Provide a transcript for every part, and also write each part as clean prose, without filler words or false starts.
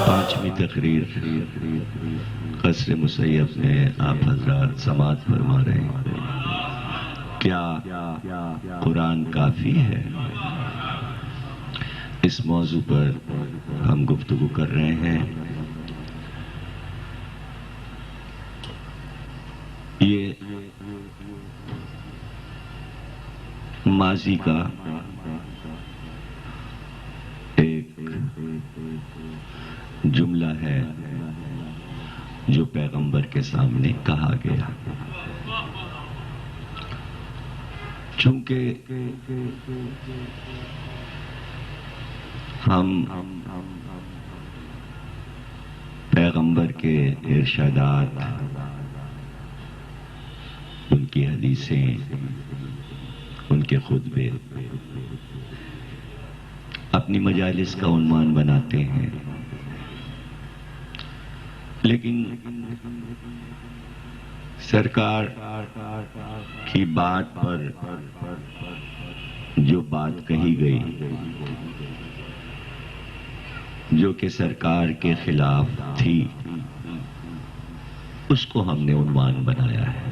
پانچویں تقریر قصر مسیب میں آپ حضرات سماعت فرما رہے ہیں. کیا قرآن کافی ہے؟ اس موضوع پر ہم گفتگو کر رہے ہیں. یہ ماضی کا ایک جملہ ہے جو پیغمبر کے سامنے کہا گیا. چونکہ ہم پیغمبر کے ارشادات، ان کی حدیثیں، ان کے خطبے اپنی مجالس کا عنوان بناتے ہیں، لیکن سرکار کی بات پر جو بات کہی گئی، جو کہ سرکار کے خلاف تھی، اس کو ہم نے عنوان بنایا ہے.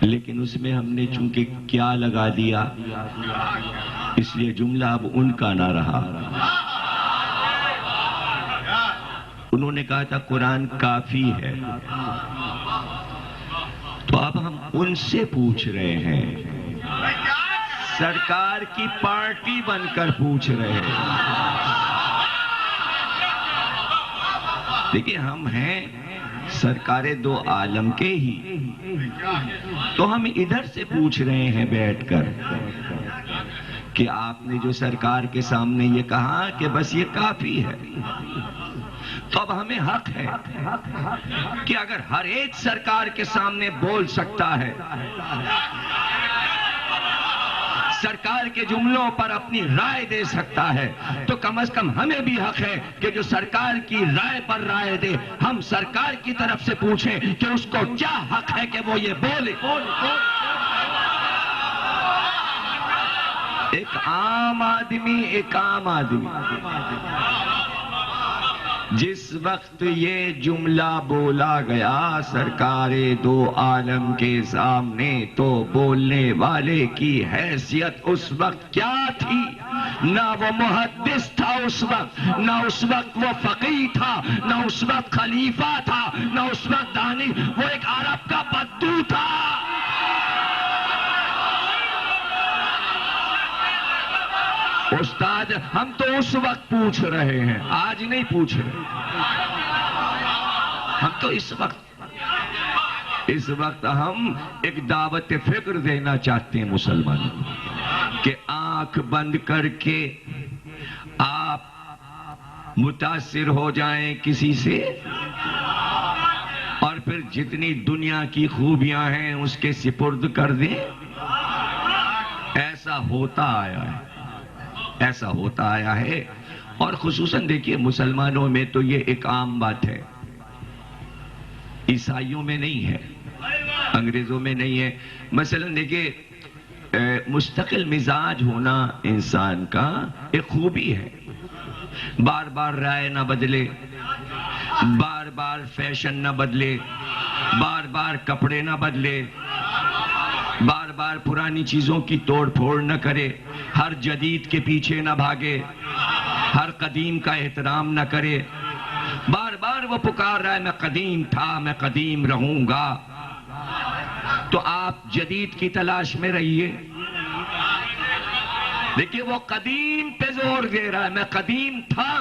لیکن اس میں ہم نے چونکہ کیا لگا دیا، اس لیے جملہ اب ان کا نہ رہا. انہوں نے کہا تھا قرآن کافی ہے، تو اب ہم ان سے پوچھ رہے ہیں، سرکار کی پارٹی بن کر پوچھ رہے ہیں. دیکھیں، ہم ہیں سرکار دو عالم کے ہی، تو ہم ادھر سے پوچھ رہے ہیں بیٹھ کر کہ آپ نے جو سرکار کے سامنے یہ کہا کہ بس یہ کافی ہے، تو اب ہمیں حق ہے کہ اگر ہر ایک سرکار کے سامنے بول سکتا ہے، سرکار کے جملوں پر اپنی رائے دے سکتا ہے، تو کم از کم ہمیں بھی حق ہے کہ جو سرکار کی رائے پر رائے دے، ہم سرکار کی طرف سے پوچھیں کہ اس کو کیا حق ہے کہ وہ یہ بولے. ایک عام آدمی جس وقت یہ جملہ بولا گیا سرکار دو عالم کے سامنے، تو بولنے والے کی حیثیت اس وقت کیا تھی؟ نہ وہ محدث تھا اس وقت، نہ اس وقت وہ فقیہ تھا، نہ اس وقت خلیفہ تھا، نہ اس وقت دانی، وہ ایک عرب کا بدو تھا. استاد، ہم تو اس وقت پوچھ رہے ہیں، آج نہیں پوچھ رہے. ہم تو اس وقت ہم ایک دعوت فکر دینا چاہتے ہیں مسلمانوں کہ آنکھ بند کر کے آپ متاثر ہو جائیں کسی سے، اور پھر جتنی دنیا کی خوبیاں ہیں اس کے سپرد کر دیں. ایسا ہوتا آیا ہے. اور خصوصاً دیکھیے، مسلمانوں میں تو یہ ایک عام بات ہے، عیسائیوں میں نہیں ہے، انگریزوں میں نہیں ہے. مثلا دیکھیے، مستقل مزاج ہونا انسان کا ایک خوبی ہے. بار بار رائے نہ بدلے، بار بار فیشن نہ بدلے، بار بار کپڑے نہ بدلے، بار بار پرانی چیزوں کی توڑ پھوڑ نہ کرے، ہر جدید کے پیچھے نہ بھاگے، ہر قدیم کا احترام نہ کرے. بار بار وہ پکار رہا ہے میں قدیم تھا، میں قدیم رہوں گا. تو آپ جدید کی تلاش میں رہیے. دیکھیے، وہ قدیم پہ زور دے رہا ہے، میں قدیم تھا،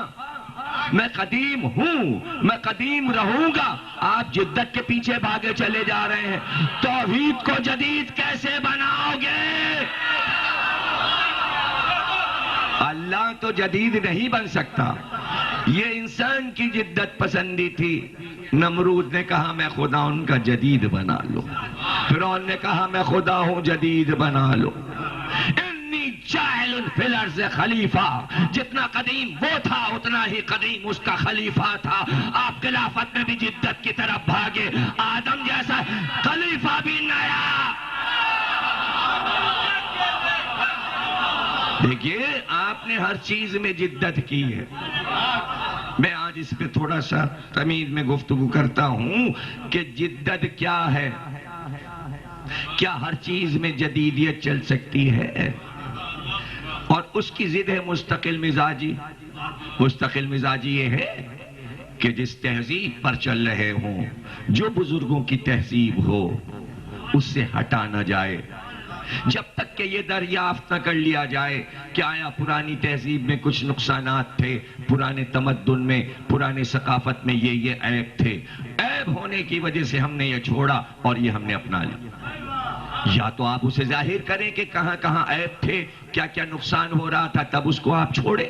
میں قدیم ہوں، میں قدیم رہوں گا. آپ جدت کے پیچھے بھاگے چلے جا رہے ہیں. توحید کو جدید کیسے بناؤ گے؟ اللہ تو جدید نہیں بن سکتا. یہ انسان کی جدت پسندی تھی. نمرود نے کہا میں خدا ہوں، ان کا جدید بنا لو. فرعون نے کہا میں خدا ہوں، جدید بنا لو. جاعل فی الارض خلیفہ، جتنا قدیم وہ تھا اتنا ہی قدیم اس کا خلیفہ تھا. آپ خلافت میں بھی جدت کی طرف بھاگے. آدم جیسا خلیفہ بھی نیا دیکھیے آپ نے ہر چیز میں جدت کی ہے. میں آج اس پہ تھوڑا سا تمیز میں گفتگو کرتا ہوں کہ جدت کیا ہے. کیا ہر چیز میں جدیدیت چل سکتی ہے؟ اور اس کی ضد ہے مستقل مزاجی. مستقل مزاجی یہ ہے کہ جس تہذیب پر چل رہے ہوں، جو بزرگوں کی تہذیب ہو، اس سے ہٹا نہ جائے. جب تک کہ یہ دریافت نہ کر لیا جائے کہ آیا پرانی تہذیب میں کچھ نقصانات تھے، پرانے تمدن میں، پرانے ثقافت میں یہ عیب تھے، عیب ہونے کی وجہ سے ہم نے یہ چھوڑا اور یہ ہم نے اپنا لیا. یا تو آپ اسے ظاہر کریں کہ کہاں کہاں عیب تھے، کیا کیا نقصان ہو رہا تھا، تب اس کو آپ چھوڑیں.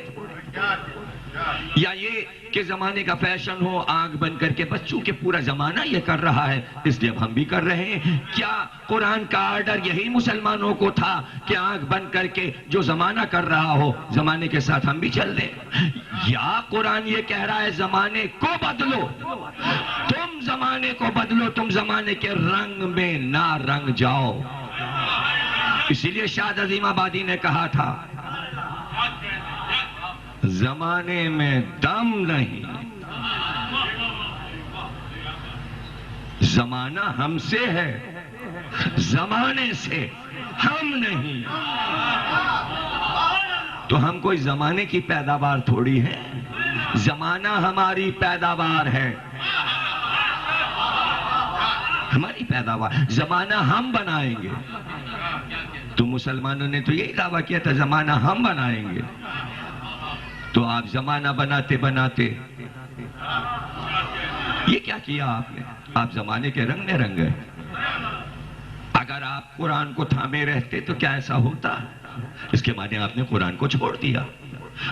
یا یہ کہ زمانے کا فیشن ہو آنکھ بند کر کے، بس چونکہ پورا زمانہ یہ کر رہا ہے اس لیے اب ہم بھی کر رہے ہیں. کیا قرآن کا آرڈر یہی مسلمانوں کو تھا کہ آنکھ بند کر کے جو زمانہ کر رہا ہو زمانے کے ساتھ ہم بھی چل دیں؟ یا قرآن یہ کہہ رہا ہے زمانے کو بدلو، تم زمانے کو بدلو، تم زمانے کے رنگ میں نہ رنگ جاؤ. اسی لیے شاہ عظیم آبادی نے کہا تھا زمانے میں دم نہیں، زمانہ ہم سے ہے، زمانے سے ہم نہیں. تو ہم کوئی زمانے کی پیداوار تھوڑی ہے، زمانہ ہماری پیداوار ہے، ہماری پیداوار. زمانہ ہم بنائیں گے. تو مسلمانوں نے تو یہی دعویٰ کیا تھا زمانہ ہم بنائیں گے. تو آپ زمانہ بناتے بناتے یہ کیا کیا آپ نے؟ آپ زمانے کے رنگ میں رنگ گئے. اگر آپ قرآن کو تھامے رہتے تو کیا ایسا ہوتا؟ اس کے معنی آپ نے قرآن کو چھوڑ دیا.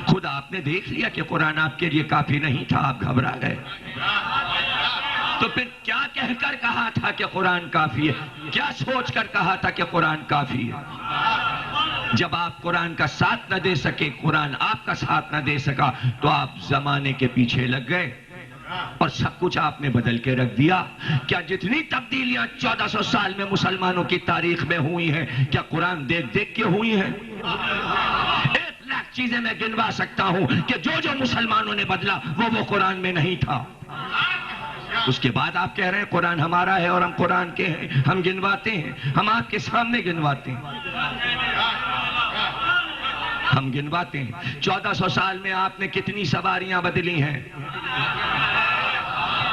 خود آپ نے دیکھ لیا کہ قرآن آپ کے لیے کافی نہیں تھا، آپ گھبرا گئے. تو پھر کیا کہہ کر کہا تھا کہ قرآن کافی ہے؟ کیا سوچ کر کہا تھا کہ قرآن کافی ہے؟ جب آپ قرآن کا ساتھ نہ دے سکے، قرآن آپ کا ساتھ نہ دے سکا، تو آپ زمانے کے پیچھے لگ گئے اور سب کچھ آپ نے بدل کے رکھ دیا. کیا جتنی تبدیلیاں 1400 سال میں مسلمانوں کی تاریخ میں ہوئی ہیں، کیا قرآن دیکھ دیکھ کے ہوئی ہیں؟ 1 لاکھ چیزیں میں گنوا سکتا ہوں کہ جو مسلمانوں نے بدلا وہ قرآن میں نہیں تھا. اس کے بعد آپ کہہ رہے ہیں قرآن ہمارا ہے اور ہم قرآن کے ہیں. ہم گنواتے ہیں، ہم آپ کے سامنے گنواتے ہیں، ہم گنواتے ہیں. 1400 سال میں آپ نے کتنی سواریاں بدلی ہیں.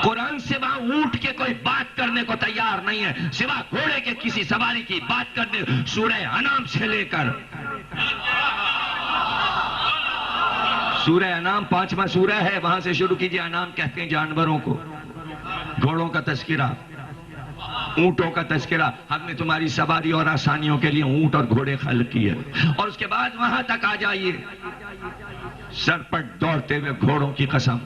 قرآن سوا اونٹ کے کوئی بات کرنے کو تیار نہیں ہے، سوا گھوڑے کے کسی سواری کی بات کرنے. سورہ انعام سے لے کر سورہ انعام 5واں سورہ ہے، وہاں سے شروع کیجئے. انعام کہتے ہیں جانوروں کو، گھوڑوں کا تذکرہ، اونٹوں کا تذکرہ. ہم نے تمہاری سواری اور آسانیوں کے لیے اونٹ اور گھوڑے خلق کیے. اور اس کے بعد وہاں تک آ جائیے، سرپٹ دوڑتے ہوئے گھوڑوں کی قسم.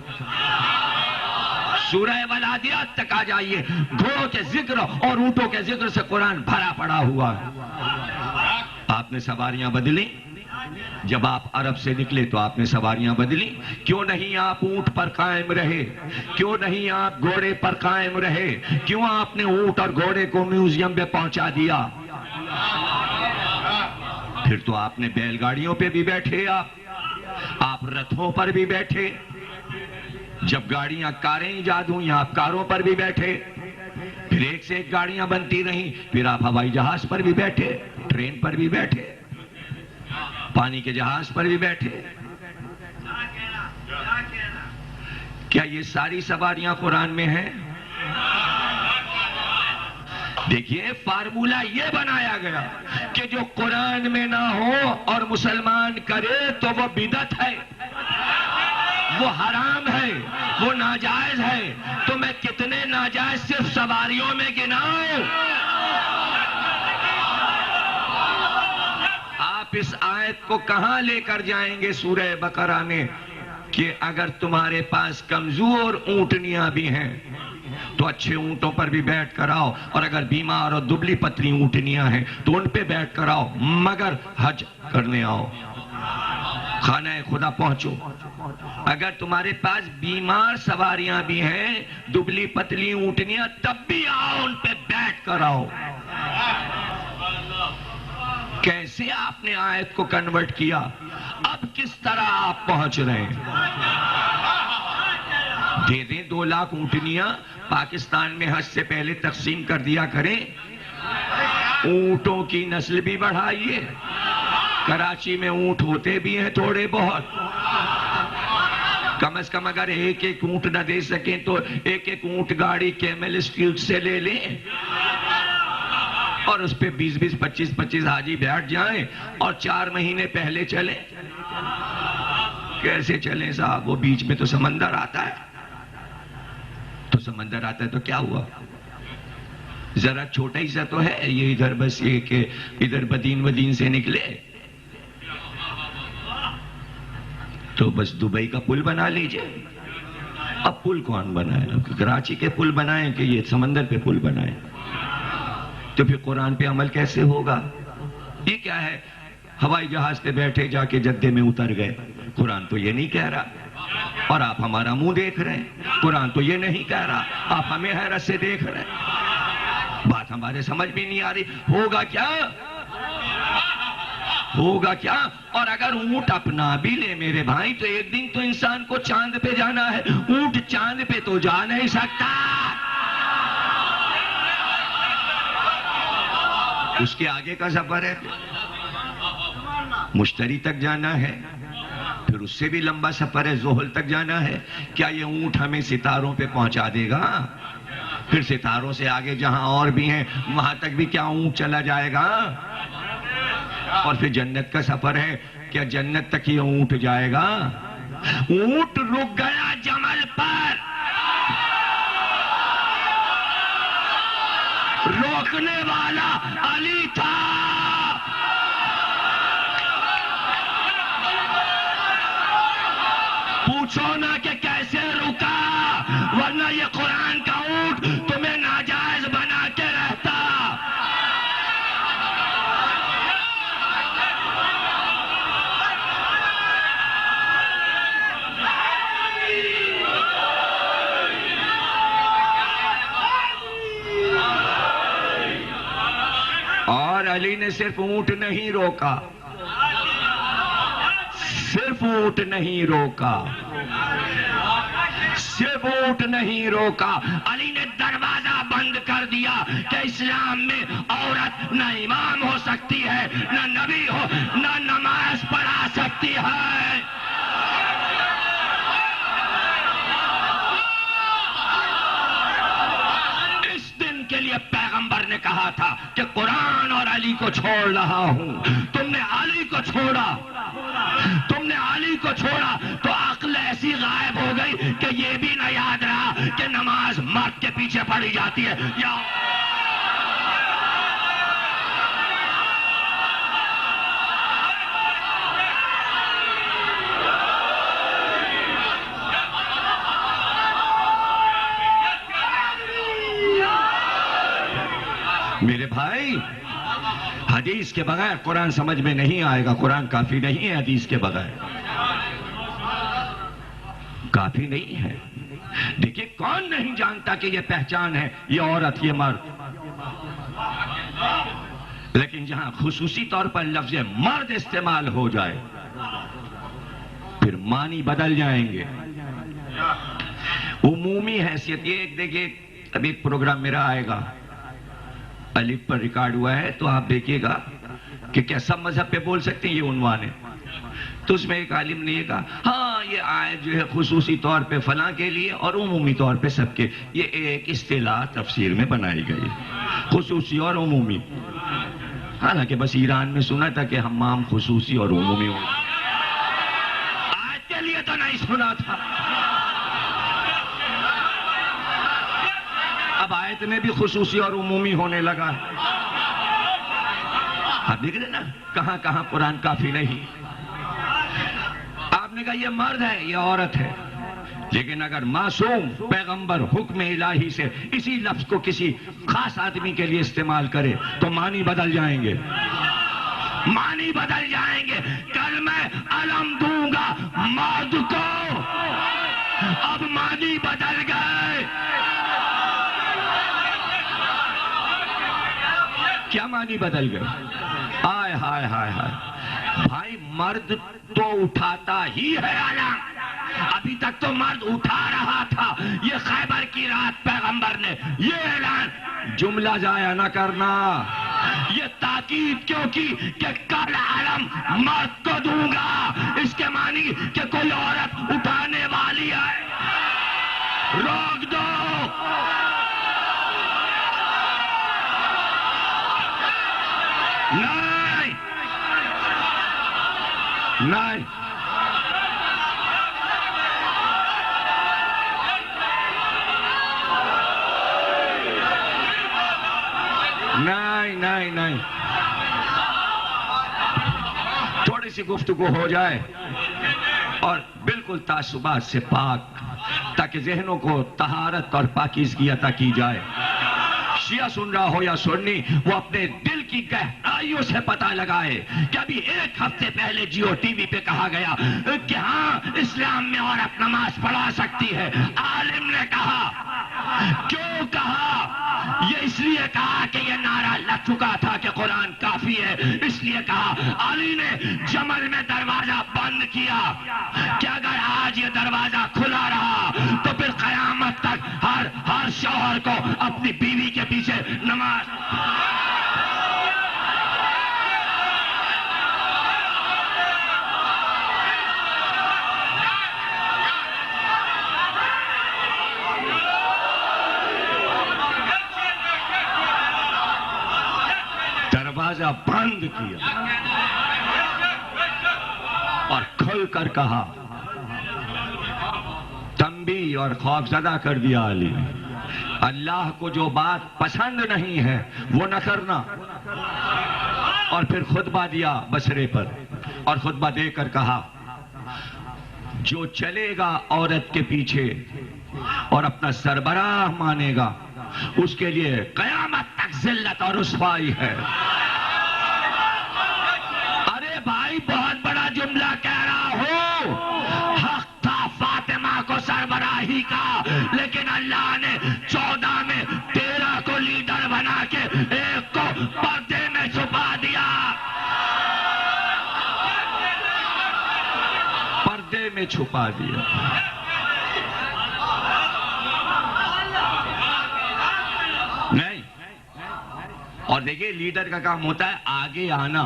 سورہ والعادیات تک آ جائیے، گھوڑوں کے ذکر اور اونٹوں کے ذکر سے قرآن بھرا پڑا ہوا. آپ نے سواریاں بدلی. جب آپ عرب سے نکلے تو آپ نے سواریاں بدلی. کیوں نہیں آپ اونٹ پر قائم رہے؟ کیوں نہیں آپ گھوڑے پر قائم رہے؟ کیوں آپ نے اونٹ اور گھوڑے کو میوزیم میں پہنچا دیا؟ پھر تو آپ نے بیل گاڑیوں پہ بھی بیٹھے، آپ رتھوں پر بھی بیٹھے. جب گاڑیاں کاریں ایجاد ہوئیں آپ کاروں پر بھی بیٹھے. پھر ایک سے ایک گاڑیاں بنتی رہیں، پھر آپ ہوائی جہاز پر بھی بیٹھے، ٹرین پر بھی بیٹھے، پانی کے جہاز پر بھی بیٹھے. کیا یہ ساری سواریاں قرآن میں ہیں؟ دیکھیے فارمولہ یہ بنایا گیا کہ جو قرآن میں نہ ہو اور مسلمان کرے تو وہ بدعت ہے، وہ حرام ہے، وہ ناجائز ہے. تو میں کتنے ناجائز صرف سواریوں میں گناؤں؟ آپ اس آیت کو کہاں لے کر جائیں گے سورہ بقرہ میں کہ اگر تمہارے پاس کمزور اونٹنیاں بھی ہیں تو اچھے اونٹوں پر بھی بیٹھ کر آؤ، اور اگر بیمار اور دبلی پتلی اونٹنیاں ہیں تو ان پہ بیٹھ کر آؤ، مگر حج کرنے آؤ، خانہ خدا پہنچو. اگر تمہارے پاس بیمار سواریاں بھی ہیں، دبلی پتلی اونٹنیاں، تب بھی آؤ، ان پہ بیٹھ کر آؤ. کیسے آپ نے آیت کو کنورٹ کیا؟ اب کس طرح آپ پہنچ رہے ہیں؟ دے دیں 2 لاکھ اونٹنیاں، پاکستان میں حج سے پہلے تقسیم کر دیا کریں، اونٹوں کی نسل بھی بڑھائیے، کراچی میں اونٹ ہوتے بھی ہیں تھوڑے بہت، کم از کم اگر ایک اونٹ نہ دے سکیں تو ایک اونٹ گاڑی کیمل اسٹریٹ سے لے لیں اور اس پہ 20 25 حاجی بیٹھ جائیں اور 4 مہینے پہلے چلیں۔ کیسے چلیں صاحب؟ وہ بیچ میں تو سمندر آتا ہے، تو سمندر آتا ہے تو کیا ہوا؟ ذرا چھوٹا ہی سا تو ہے یہ، ادھر بس یہ کہ ادھر بدین سے نکلے تو بس دبئی کا پل بنا لیجئے۔ اب پل کون بنائے؟ کراچی کے پل بنائیں کہ یہ سمندر پہ پل بنائیں؟ تو پھر قرآن پہ عمل کیسے ہوگا؟ یہ کیا ہے؟ ہوائی جہاز پہ بیٹھے جا کے جدے میں اتر گئے، قرآن تو یہ نہیں کہہ رہا، اور آپ ہمارا منہ دیکھ رہے ہیں۔ قرآن تو یہ نہیں کہہ رہا، آپ ہمیں حیرت سے دیکھ رہے ہیں۔ بات ہمارے سمجھ بھی نہیں آ رہی، ہوگا کیا؟ ہوگا کیا؟ اور اگر اونٹ اپنا بھی لے میرے بھائی تو ایک دن تو انسان کو چاند پہ جانا ہے، اونٹ چاند پہ تو جا نہیں سکتا، اس کے آگے کا سفر ہے، مشتری تک جانا ہے، پھر اس سے بھی لمبا سفر ہے، زحل تک جانا ہے۔ کیا یہ اونٹ ہمیں ستاروں پہ پہنچا دے گا؟ پھر ستاروں سے آگے جہاں اور بھی ہیں وہاں تک بھی کیا اونٹ چلا جائے گا؟ اور پھر جنت کا سفر ہے، کیا جنت تک یہ اونٹ جائے گا؟ اونٹ رک گیا جمل پر، روکنے والا علی تھا۔ پوچھو نا کہ کیسے رکا، ورنہ یہ قرآن کا اونٹ تمہیں ناجائز بنا کے رہتا۔ اور علی نے صرف اونٹ نہیں روکا، صرف اونٹ نہیں روکا، صرف اونٹ نہیں روکا، علی نے دروازہ بند کر دیا کہ اسلام میں عورت نہ امام ہو سکتی ہے، نہ نبی ہو، نہ نماز پڑھا سکتی ہے۔ اس دن کے لیے پیغمبر نے کہا تھا کہ قرآن اور علی کو چھوڑ رہا ہوں۔ تم نے علی کو چھوڑا، تم نے علی کو چھوڑا تو عقل ایسی غائب ہو گئی کہ یہ بھی نہ یاد رہا کہ نماز مرد کے پیچھے پڑھی جاتی ہے یا میرے بھائی، حدیث کے بغیر قرآن سمجھ میں نہیں آئے گا۔ قرآن کافی نہیں ہے حدیث کے بغیر، کافی نہیں ہے۔ دیکھیے کون نہیں جانتا کہ یہ پہچان ہے، یہ عورت، یہ مرد، لیکن جہاں خصوصی طور پر لفظ مرد استعمال ہو جائے پھر معنی بدل جائیں گے۔ عمومی حیثیت یہ ایک دیکھیے، ابھی ایک پروگرام میرا آئے گا، الف پر ریکارڈ ہوا ہے، تو آپ دیکھیے گا کہ کیا سب مذہب پہ بول سکتے ہیں، یہ عنوان ہے۔ تو اس میں ایک عالم نے یہ کہا، ہاں یہ آیت جو ہے خصوصی طور پہ فلاں کے لیے اور عمومی طور پہ سب کے، یہ ایک اصطلاح تفسیر میں بنائی گئی، خصوصی اور عمومی۔ حالانکہ بس ایران میں سنا تھا کہ حمام خصوصی اور عمومی ہو، آیت کے لیے تو نہیں سنا تھا۔ اب آیت میں بھی خصوصی اور عمومی ہونے لگا۔ آپ دیکھ رہے نا کہاں کہاں قرآن کافی نہیں۔ آپ نے کہا یہ مرد ہے، یہ عورت ہے، لیکن اگر معصوم پیغمبر حکم الہی سے اسی لفظ کو کسی خاص آدمی کے لیے استعمال کرے تو معنی بدل جائیں گے، معنی بدل جائیں گے۔ کل میں علم دوں گا مرد کو، اب معنی بدل گئے۔ کیا معنی بدل گئے؟ آئے ہائے ہائے ہائے بھائی، مرد تو اٹھاتا ہی ہے علم، ابھی تک تو مرد اٹھا رہا تھا، یہ خیبر کی رات پیغمبر نے یہ اعلان، جملہ ضائع نہ کرنا، یہ تاکید کیوں کی کہ کل علم مرد کو دوں گا، اس کے معنی کہ کوئی عورت اٹھانے والی ہے، روک دو۔ نہیں نہیں نہیں نہیں نہیں، تھوڑی سی گفتگو ہو جائے اور بالکل تعصبات سے پاک، تاکہ ذہنوں کو طہارت اور پاکیزگی عطا کی جائے۔ شیعہ سن رہا ہو یا سنی، وہ اپنے دل کی گہرائیوں سے پتہ لگائے کہ ابھی ایک ہفتے پہلے جیو ٹی وی پہ کہا گیا کہ ہاں اسلام میں عورت نماز پڑھا سکتی ہے، عالم نے کہا، کیوں کہا؟ یہ اس لیے کہا کہ یہ نعرہ لگ چکا تھا کہ قرآن کافی ہے، اس لیے کہا۔ علی نے جمل میں دروازہ بند کیا کہ اگر آج یہ دروازہ کھلا رہا تو پھر قیامت تک ہر شوہر کو اپنی بیوی کے پیچھے نماز۔ دروازہ بند کیا اور کھل کر کہا، تنبیہ اور خوف زدہ کر دیا علی نے، اللہ کو جو بات پسند نہیں ہے وہ نہ کرنا۔ اور پھر خطبہ دیا بصرے پر، اور خطبہ دے کر کہا، جو چلے گا عورت کے پیچھے اور اپنا سربراہ مانے گا، اس کے لیے قیامت تک ذلت اور رسوائی ہے۔ ارے بھائی، بہت بڑا جملہ کہہ رہا ہوں، حق تھا فاطمہ کو سربراہی کا، لیکن اللہ نے 14 میں 13 کو لیڈر بنا کے ایک کو پردے میں چھپا دیا، پردے میں چھپا دیا۔ نہیں، اور دیکھیے لیڈر کا کام ہوتا ہے آگے آنا،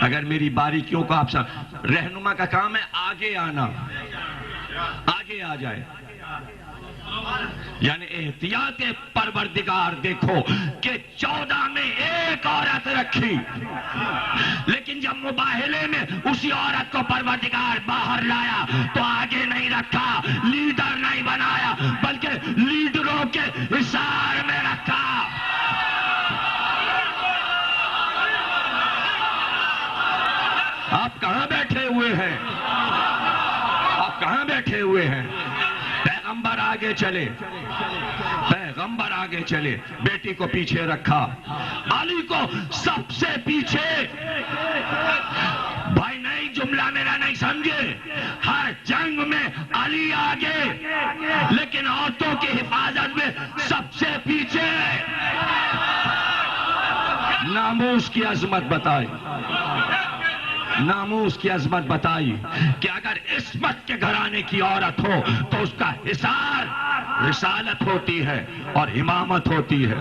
اگر میری باریکیوں کو آپ سب، رہنما کا کام ہے آگے آنا، آگے آ جائے، یعنی احتیاط پروردگار دیکھو کہ 14 میں ایک عورت رکھی، لیکن جب مباہلے میں اسی عورت کو پروردگار باہر لایا تو آگے نہیں رکھا، لیڈر نہیں بنایا، بلکہ لیڈروں کے حصار میں رکھا۔ آپ کہاں بیٹھے ہوئے ہیں؟ آپ کہاں بیٹھے ہوئے ہیں؟ پیغمبر آگے چلے، پیغمبر آگے چلے، بیٹی کو پیچھے رکھا، علی کو سب سے پیچھے۔ بھائی نہیں، جملہ میرا نہیں سمجھے، ہر جنگ میں علی آگے، لیکن عورتوں کی حفاظت میں سب سے پیچھے۔ ناموس کی عظمت بتائی، ناموس کی عظمت بتائی کہ اگر عصمت کے گھرانے کی عورت ہو تو اس کا حصار رسالت ہوتی ہے اور امامت ہوتی ہے۔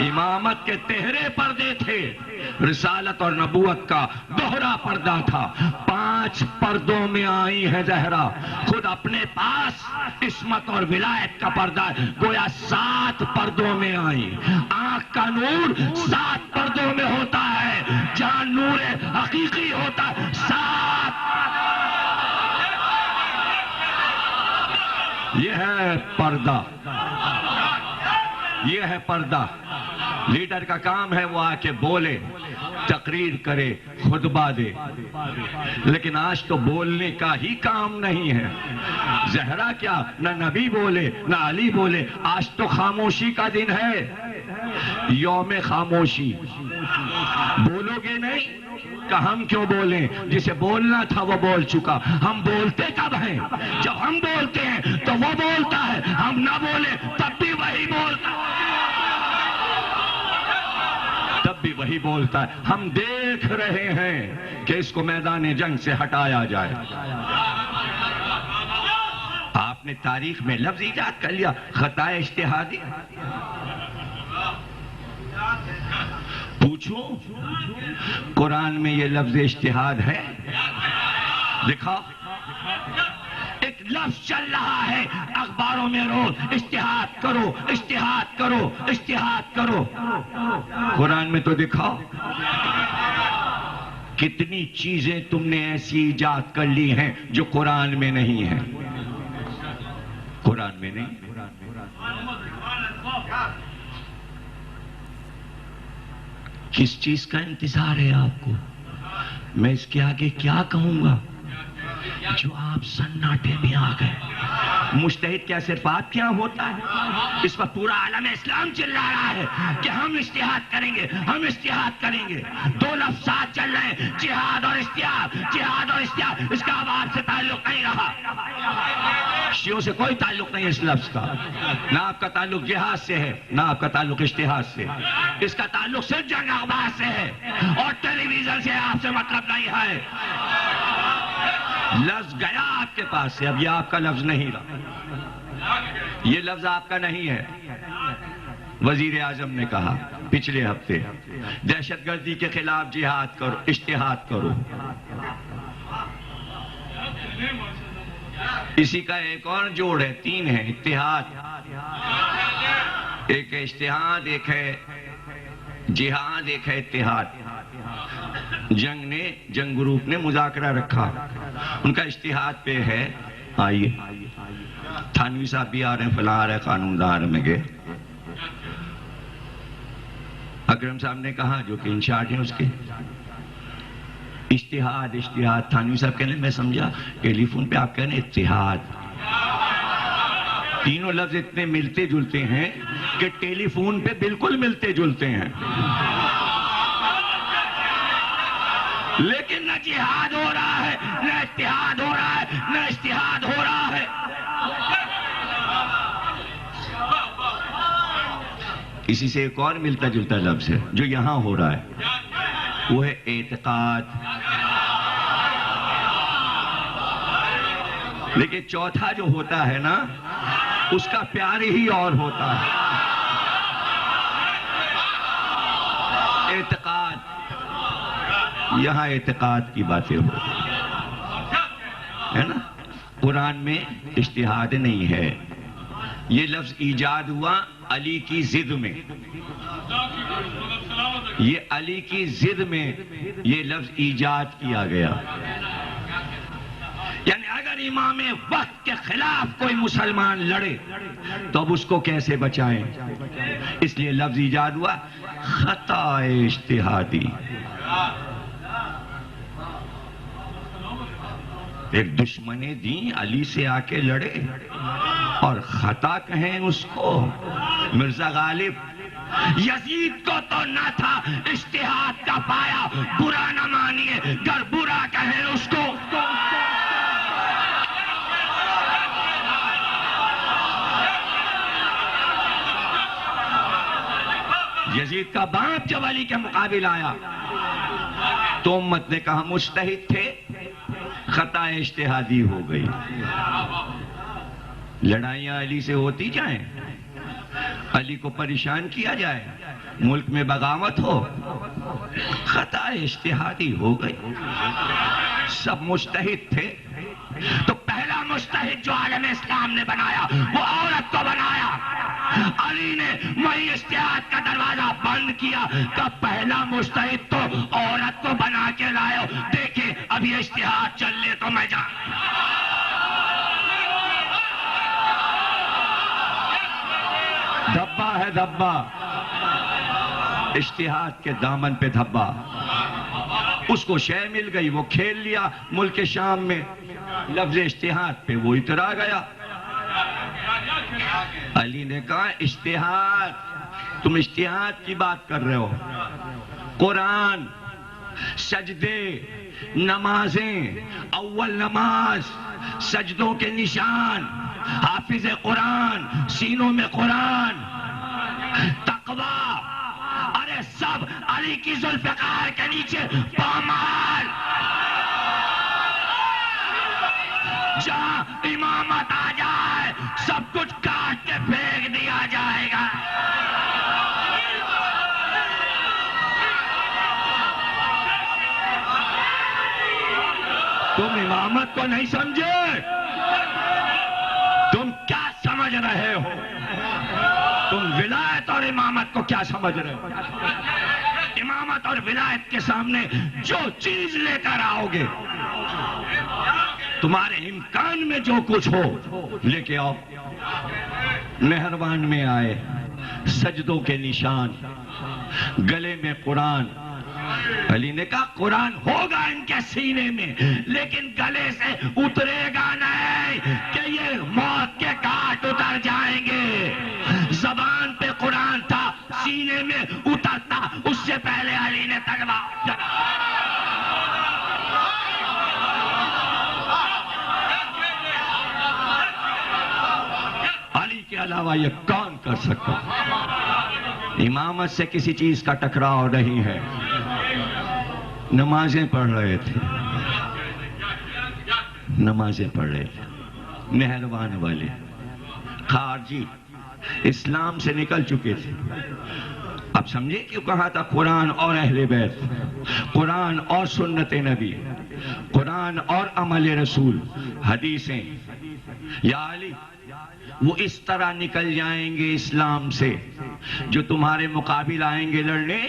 امامت کے تہرے پردے تھے، رسالت اور نبوت کا دوہرا پردہ تھا۔ 5 پردوں میں آئی ہے زہرا، خود اپنے پاس عصمت اور ولایت کا پردہ ہے، گویا 7 پردوں میں آئی۔ آنکھ کا نور 7 پردوں میں ہوتا ہے، جہاں نور حقیقی ہوتا ہے 7۔ یہ ہے پردہ، یہ ہے پردہ۔ لیڈر کا کام ہے وہ آ کے بولے، تقریر کرے، خطبہ دے، لیکن آج تو بولنے کا ہی کام نہیں ہے۔ زہرا کیا، نہ نبی بولے نہ علی بولے، آج تو خاموشی کا دن ہے، یوم خاموشی۔ بولو گے نہیں کہ ہم کیوں بولیں؟ جسے بولنا تھا وہ بول چکا، ہم بولتے کب ہیں؟ جب ہم بولتے ہیں تو وہ بولتا ہے، ہم نہ بولیں تب بھی وہی بولتا ہے۔ بھی وہی بولتا ہے، ہم دیکھ رہے ہیں کہ اس کو میدان جنگ سے ہٹایا جائے۔ آپ نے تاریخ میں لفظ ایجاد کر لیا، خطا اجتہادی۔ پوچھو قرآن میں یہ لفظ اجتہاد ہے؟ دکھاؤ۔ ایک لفظ چل رہا ہے اخباروں میں روز، اجتہاد کرو، اجتہاد کرو، اجتہاد کرو۔ قرآن میں تو دکھاؤ۔ کتنی چیزیں تم نے ایسی ایجاد کر لی ہیں جو قرآن میں نہیں ہیں، قرآن میں نہیں۔ کس چیز کا انتظار ہے آپ کو؟ میں اس کے آگے کیا کہوں گا جو آپ سناٹے میں آ گئے؟ مجتہد کیا صرف آپ کیا ہوتا ہے؟ اس وقت پورا عالم اسلام چلا رہا ہے کہ ہم اجتہاد کریں گے، ہم اجتہاد کریں گے۔ دو لفظ ساتھ چل رہے ہیں، جہاد اور اجتہاد، جہاد اور اجتہاد۔ اس کا عوام سے تعلق نہیں رہا، شیعوں سے کوئی تعلق نہیں اس لفظ کا، نہ آپ کا تعلق جہاد سے ہے، نہ آپ کا تعلق اجتہاد سے۔ اس کا تعلق صرف جنگ اخبار سے ہے اور ٹیلی ویژن سے آپ سے مطلب نہیں ہے۔ لفظ گیا آپ کے پاس سے، اب یہ آپ کا لفظ نہیں رہا، یہ لفظ آپ کا نہیں ہے۔ وزیر اعظم نے کہا پچھلے ہفتے، دہشت گردی کے خلاف جہاد کرو، اجتہاد کرو۔ اسی کا ایک اور جوڑ ہے، تین ہے، اتحاد، ایک ہے اجتہاد، ایک ہے جہاد، ایک ہے اتحاد۔ جنگ گروپ نے مذاکرہ رکھا، ان کا اجتہاد پہ ہے، آئیے تھانوی صاحب بھی آ رہے ہیں، فلاں آ رہے ہیں، قانون دار میں گئے۔ اکرم صاحب نے کہا جو کہ انچارج ہیں اس کے، اجتہاد اجتہاد۔ تھانوی صاحب کہنے میں سمجھا ٹیلی فون پہ آپ کہنے اتحاد۔ تینوں لفظ اتنے ملتے جلتے ہیں کہ ٹیلی فون پہ بالکل ملتے جلتے ہیں، لیکن نہ جہاد ہو رہا ہے، نہ اتحاد ہو رہا ہے، نہ اجتہاد ہو رہا ہے۔ اسی سے ایک اور ملتا جلتا لفظ ہے جو یہاں ہو رہا ہے، وہ ہے اعتقاد۔ لیکن چوتھا جو ہوتا ہے نا، اس کا پیار ہی اور ہوتا ہے، اعتقاد۔ یہاں اعتقاد کی باتیں ہو ہے نا، قرآن میں اجتہاد نہیں ہے۔ یہ لفظ ایجاد ہوا علی کی ضد میں، یہ علی کی ضد میں یہ لفظ ایجاد کیا گیا۔ یعنی اگر امام وقت کے خلاف کوئی مسلمان لڑے تو اب اس کو کیسے بچائیں؟ اس لیے لفظ ایجاد ہوا خطا اجتہادی۔ ایک دشمن دین علی سے آ کے لڑے اور خطا کہیں اس کو۔ مرزا غالب، یزید کو تو نہ تھا اجتہاد کا پایا، برا نہ مانیے، گر برا کہیں اس کو۔ یزید کا باپ جب علی کے مقابل آیا تو امت نے کہا مجتہد تھے، خطا اجتہادی ہو گئی۔ لڑائیاں علی سے ہوتی جائیں، علی کو پریشان کیا جائے، ملک میں بغاوت ہو، خطا اجتہادی ہو گئی۔ سب مجتہد تھے تو پہلا مجتہد جو عالم اسلام نے بنایا وہ عورت کو بنایا۔ علی نے وہی اجتہاد کا دروازہ بند کیا کہ پہلا مجتہد تو عورت کو بنا کے لائے۔ دیکھیں ابھی اجتہاد چل لے تو میں جان، دھبا ہے دھبا، اجتہاد کے دامن پہ دھبا۔ اس کو شے مل گئی، وہ کھیل لیا ملک شام میں، لفظ اجتہاد پہ وہ اترا گیا۔ علی نے کہا اجتہاد، تم اجتہاد کی بات کر رہے ہو، قرآن، سجدے، نمازیں، اول نماز، سجدوں کے نشان، حافظ قرآن، سینوں میں قرآن، تقوی، ارے سب سب علی کی ذوالفقار کے نیچے پامال. جہاں امامت آ جائے سب کچھ کاٹ کے پھینک دیا جائے گا. تم امامت کو نہیں سمجھے؟ تم کیا سمجھ رہے ہو؟ تم ولایت اور امامت کو کیا سمجھ رہے ہو؟ امامت اور ولایت کے سامنے جو چیز لے کر آؤ گے، تمہارے امکان میں جو کچھ ہو لے کے آؤ. مہربان میں آئے، سجدوں کے نشان، گلے میں قرآن. علی نے کہا قرآن ہوگا ان کے سینے میں، لیکن گلے سے اترے گا نہیں کہ یہ موت کے کاٹ اتر جائیں گے. زبان پہ قرآن تھا، سینے میں اترتا اس سے پہلے علی نے تلوار. علی کے علاوہ یہ کون کر سکتا؟ امامت سے کسی چیز کا ٹکراؤ نہیں ہے. نمازیں پڑھ رہے تھے، نمازیں پڑھ رہے تھے. مہربان والے خارجی اسلام سے نکل چکے تھے. اب سمجھے کیوں کہا تھا قرآن اور اہل بیت، قرآن اور سنت نبی، قرآن اور عمل رسول، حدیثیں. یا علی وہ اس طرح نکل جائیں گے اسلام سے جو تمہارے مقابل آئیں گے لڑنے.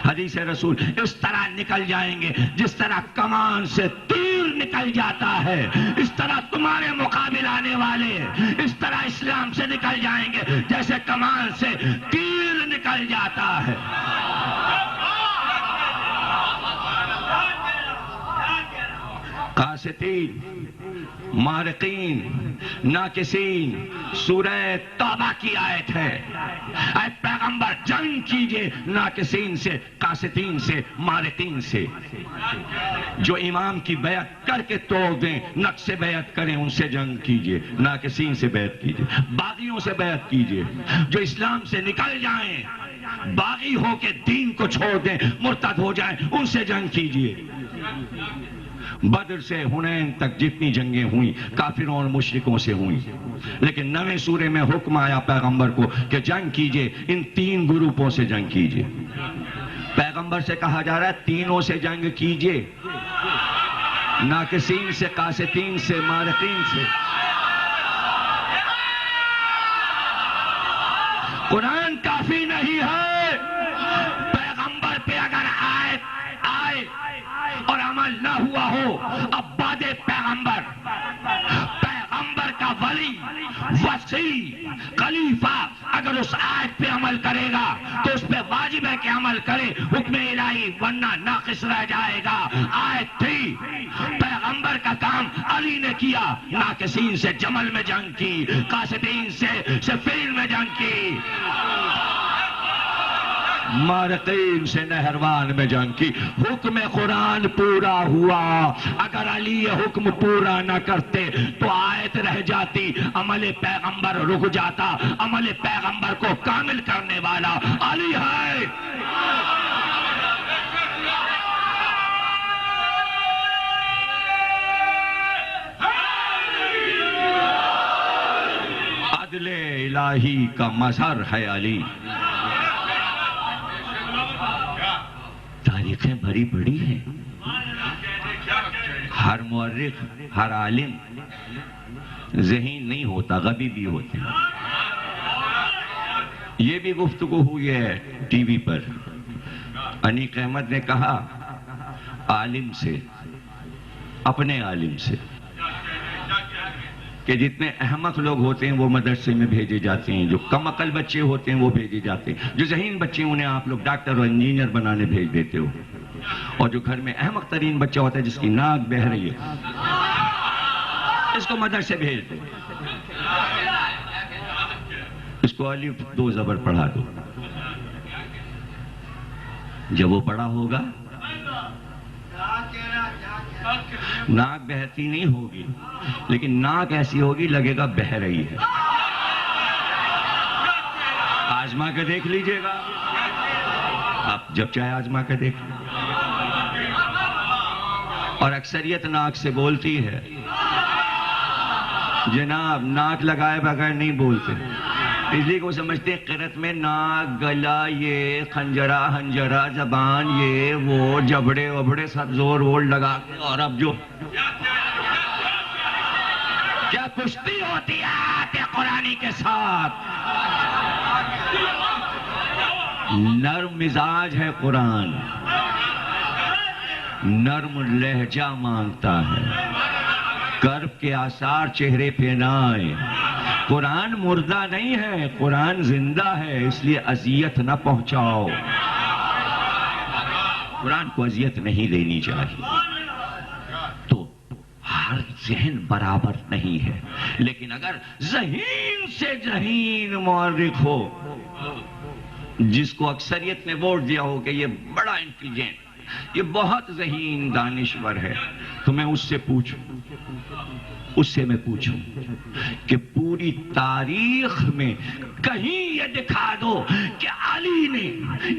حدیث رسول اس طرح نکل جائیں گے جس طرح کمان سے تیر نکل جاتا ہے، اس طرح تمہارے مقابل آنے والے اس طرح اسلام سے نکل جائیں گے جیسے کمان سے تیر نکل جاتا ہے. قاسطین، مارقین، ناکسین، سورہ توبہ کی آیت ہے. اے پیغمبر جنگ کیجئے ناکسین سے، قاسطین سے، مارقین سے. جو امام کی بیعت کر کے توڑ دیں، نقص بیعت کریں، ان سے جنگ کیجئے. ناکسین سے بیعت کیجئے، باغیوں سے بیعت کیجئے. جو اسلام سے نکل جائیں، باغی ہو کے دین کو چھوڑ دیں، مرتد ہو جائیں، ان سے جنگ کیجئے. بدر سے حنین تک جتنی جنگیں ہوئیں کافروں اور مشرکوں سے ہوئیں، لیکن نویں سورے میں حکم آیا پیغمبر کو کہ جنگ کیجئے، ان 3 گروپوں سے جنگ کیجئے. پیغمبر سے کہا جا رہا ہے تینوں سے جنگ کیجئے، ناکسین سے، قاسطین سے، مارقین سے. قرآن کافی نہیں ہے. پیغمبر پہ اگر آئے اور عمل نہ ہوا ہو، اب بعد پیغمبر کا ولی، وصی، خلیفہ اگر اس آیت پہ عمل کرے گا تو اس پہ واجب ہے کہ عمل کرے. حکم الہی ورنہ ناقص رہ جائے گا. آیت تھی، پیغمبر کا کام علی نے کیا. ناقصین سے جمل میں جنگ کی، قاسطین سے صفین میں جنگ کی، مارقین سے نہروان میں جنگ کی. حکم قرآن پورا ہوا. اگر علی یہ حکم پورا نہ کرتے تو آیت رہ جاتی، عمل پیغمبر رک جاتا. عمل پیغمبر کو کامل کرنے والا علی ہے. عدل الہی کا مظہر ہے علی. تاریخیں بھری پڑی ہیں. ہر مورخ، ہر عالم ذہین نہیں ہوتا، غبی بھی ہوتے ہیں. یہ بھی گفتگو ہوئی ہے ٹی وی پر. انیق احمد نے کہا عالم سے، اپنے عالم سے، کہ جتنے احمق لوگ ہوتے ہیں وہ مدرسے میں بھیجے جاتے ہیں، جو کم عقل بچے ہوتے ہیں وہ بھیجے جاتے ہیں، جو ذہین بچے انہیں آپ لوگ ڈاکٹر اور انجینئر بنانے بھیج دیتے ہو، اور جو گھر میں احمق ترین بچہ ہوتا ہے جس کی ناک بہہ رہی ہے اس کو مدرسے بھیج دو، اس کو الف 2 زبر پڑھا دو. جب وہ بڑا ہوگا ناک بہتی نہیں ہوگی، لیکن ناک ایسی ہوگی لگے گا بہہ رہی ہے. آزما کے دیکھ لیجئے گا. آپ جب چاہے آزما کے دیکھ لیں. اور اکثریت ناک سے بولتی ہے. جناب ناک لگائے بغیر نہیں بولتے، اس لیے کہ وہ سمجھتے ہیں قرت میں ناک، گلا، یہ خنجرہ ہنجرہ، زبان، یہ وہ جبڑے وبڑے سب زور وور لگا کے. اور اب جو کیا کشتی ہوتی ہے آیات قرآنی کے ساتھ. نرم مزاج ہے قرآن، نرم لہجہ مانگتا ہے، کرب کے آثار چہرے پہ نہ آئے. قرآن مردہ نہیں ہے، قرآن زندہ ہے، اس لیے اذیت نہ پہنچاؤ. قرآن کو اذیت نہیں دینی چاہیے. تو ہر ذہن برابر نہیں ہے، لیکن اگر ذہین سے ذہین مورخ ہو، جس کو اکثریت نے ووٹ دیا ہو کہ یہ بڑا انٹیلیجنٹ، یہ بہت ذہین دانشور ہے، تو میں اس سے پوچھوں کہ پوری تاریخ میں کہیں یہ دکھا دو کہ علی نے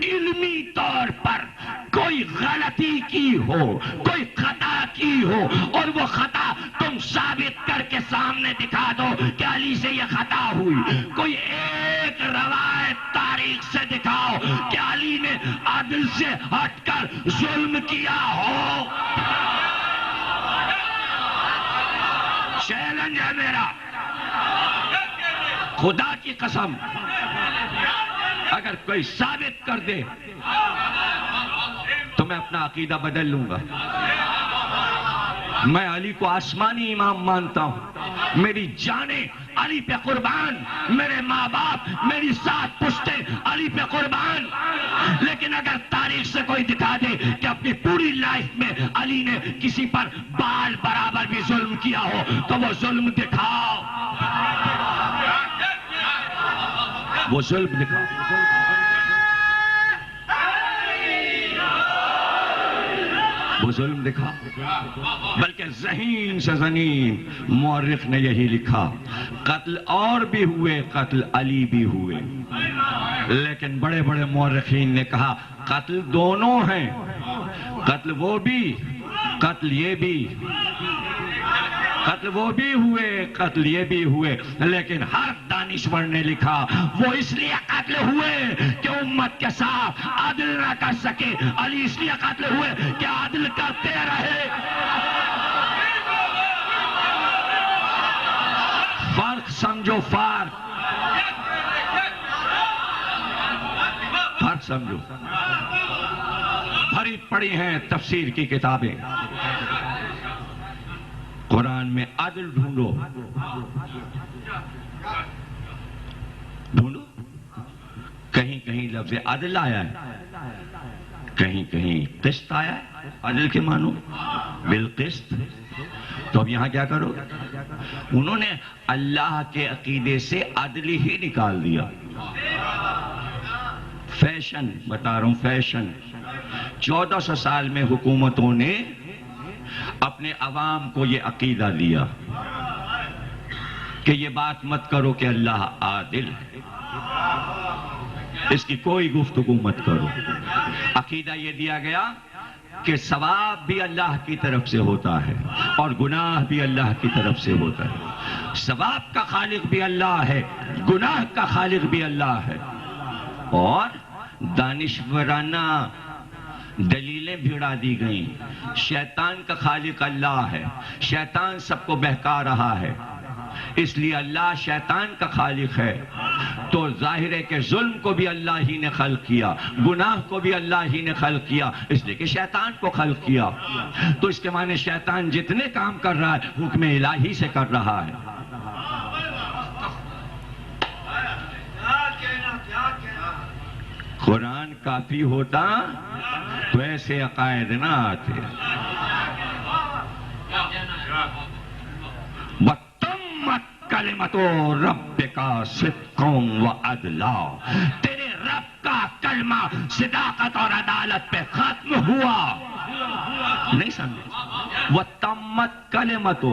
علمی طور پر کوئی غلطی کی ہو، کوئی خطا کی ہو، اور وہ خطا تم ثابت کر کے سامنے دکھا دو کہ علی سے یہ خطا ہوئی. کوئی ایک روایت تاریخ سے دکھاؤ کہ علی نے عدل سے ہٹ کر ظلم کیا ہو. چیلنج ہے میرا، خدا کی قسم، اگر کوئی ثابت کر دے تو میں اپنا عقیدہ بدل لوں گا. میں علی کو آسمانی امام مانتا ہوں، میری جانیں علی پہ قربان، میرے ماں باپ، میری 7 پشتیں علی پہ قربان. لیکن اگر تاریخ سے کوئی دکھا دے کہ اپنی پوری لائف میں علی نے کسی پر بال برابر بھی ظلم کیا ہو تو وہ ظلم دکھاؤ، وہ ظلم دکھاؤ. وہ ظلم دکھا. بلکہ ذہین سے ذہین مورخ نے یہی لکھا، قتل اور بھی ہوئے، قتل علی بھی ہوئے. لیکن بڑے بڑے مورخین نے کہا قتل دونوں ہیں، قتل وہ بھی، قتل یہ بھی، قتل وہ بھی ہوئے، قتل یہ بھی ہوئے. لیکن ہر دانشور نے لکھا وہ اس لیے قتل ہوئے کہ امت کے ساتھ عدل نہ کر سکے، علی اس لیے قتل ہوئے کہ عدل کرتے رہے. فرق سمجھو، فرق سمجھو. بھری پڑی ہیں تفسیر کی کتابیں، قرآن میں عدل ڈھونڈو، ڈھونڈو. کہیں کہیں لفظ عدل آیا ہے، کہیں کہیں قسط آیا ہے. عدل کے معنی بالقسط. تو اب یہاں کیا کرو؟ انہوں نے اللہ کے عقیدے سے عدل ہی نکال دیا. فیشن بتا رہا ہوں، فیشن. 1400 سال میں حکومتوں نے اپنے عوام کو یہ عقیدہ دیا کہ یہ بات مت کرو کہ اللہ عادل ہے، اس کی کوئی گفتگو مت کرو. عقیدہ یہ دیا گیا کہ ثواب بھی اللہ کی طرف سے ہوتا ہے اور گناہ بھی اللہ کی طرف سے ہوتا ہے. ثواب کا خالق بھی اللہ ہے، گناہ کا خالق بھی اللہ ہے. اور دانشورانہ دلیلیں بھیڑا دی گئیں. شیطان کا خالق اللہ ہے، شیطان سب کو بہکا رہا ہے، اس لیے اللہ شیطان کا خالق ہے. تو ظاہر ہے کہ ظلم کو بھی اللہ ہی نے خلق کیا، گناہ کو بھی اللہ ہی نے خلق کیا، اس لیے کہ شیطان کو خلق کیا. تو اس کے معنی شیطان جتنے کام کر رہا ہے حکم الہی سے کر رہا ہے. قرآن کافی ہوتا تو ایسے عقائد نہ آتے. وَتَمَّتْ کَلِمَتُ رَبِّكَ صِدْقًا وَعَدْلًا. تیرے رب کا کلمہ صداقت اور عدالت پہ ختم ہوا. نہیں سمجھے؟ وَتَمَّتْ کَلِمَتُ،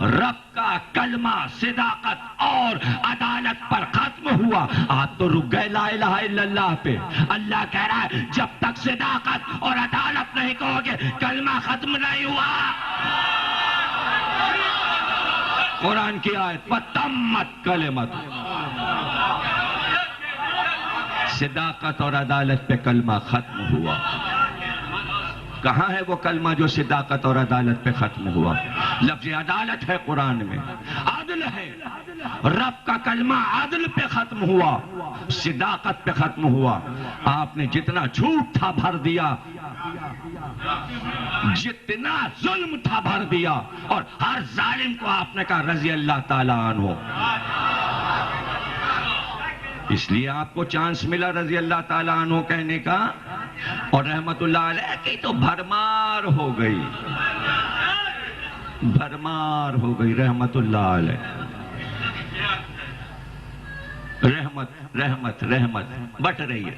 رب کا کلمہ صداقت اور عدالت پر ختم ہوا. آپ تو رک گئے لا الہ الا اللہ پہ. اللہ کہہ رہا ہے جب تک صداقت اور عدالت نہیں کہو گے کلمہ ختم نہیں ہوا. قرآن کی آیت وَتَمَّتْ کَلِمَتُ، صداقت اور عدالت پہ کلمہ ختم ہوا. کہاں ہے وہ کلمہ جو صداقت اور عدالت پہ ختم ہوا؟ لفظ عدالت ہے قرآن میں، عدل ہے. رب کا کلمہ عدل پہ ختم ہوا، صداقت پہ ختم ہوا. آپ نے جتنا جھوٹ تھا بھر دیا، جتنا ظلم تھا بھر دیا، اور ہر ظالم کو آپ نے کہا رضی اللہ تعالیٰ عنہ. اس لیے آپ کو چانس ملا رضی اللہ تعالیٰ عنہ کہنے کا، اور رحمت اللہ علیہ کی تو بھرمار ہو گئی، بھرمار ہو گئی رحمت اللہ علیہ. رحمت رحمت رحمت بٹ رہی ہے.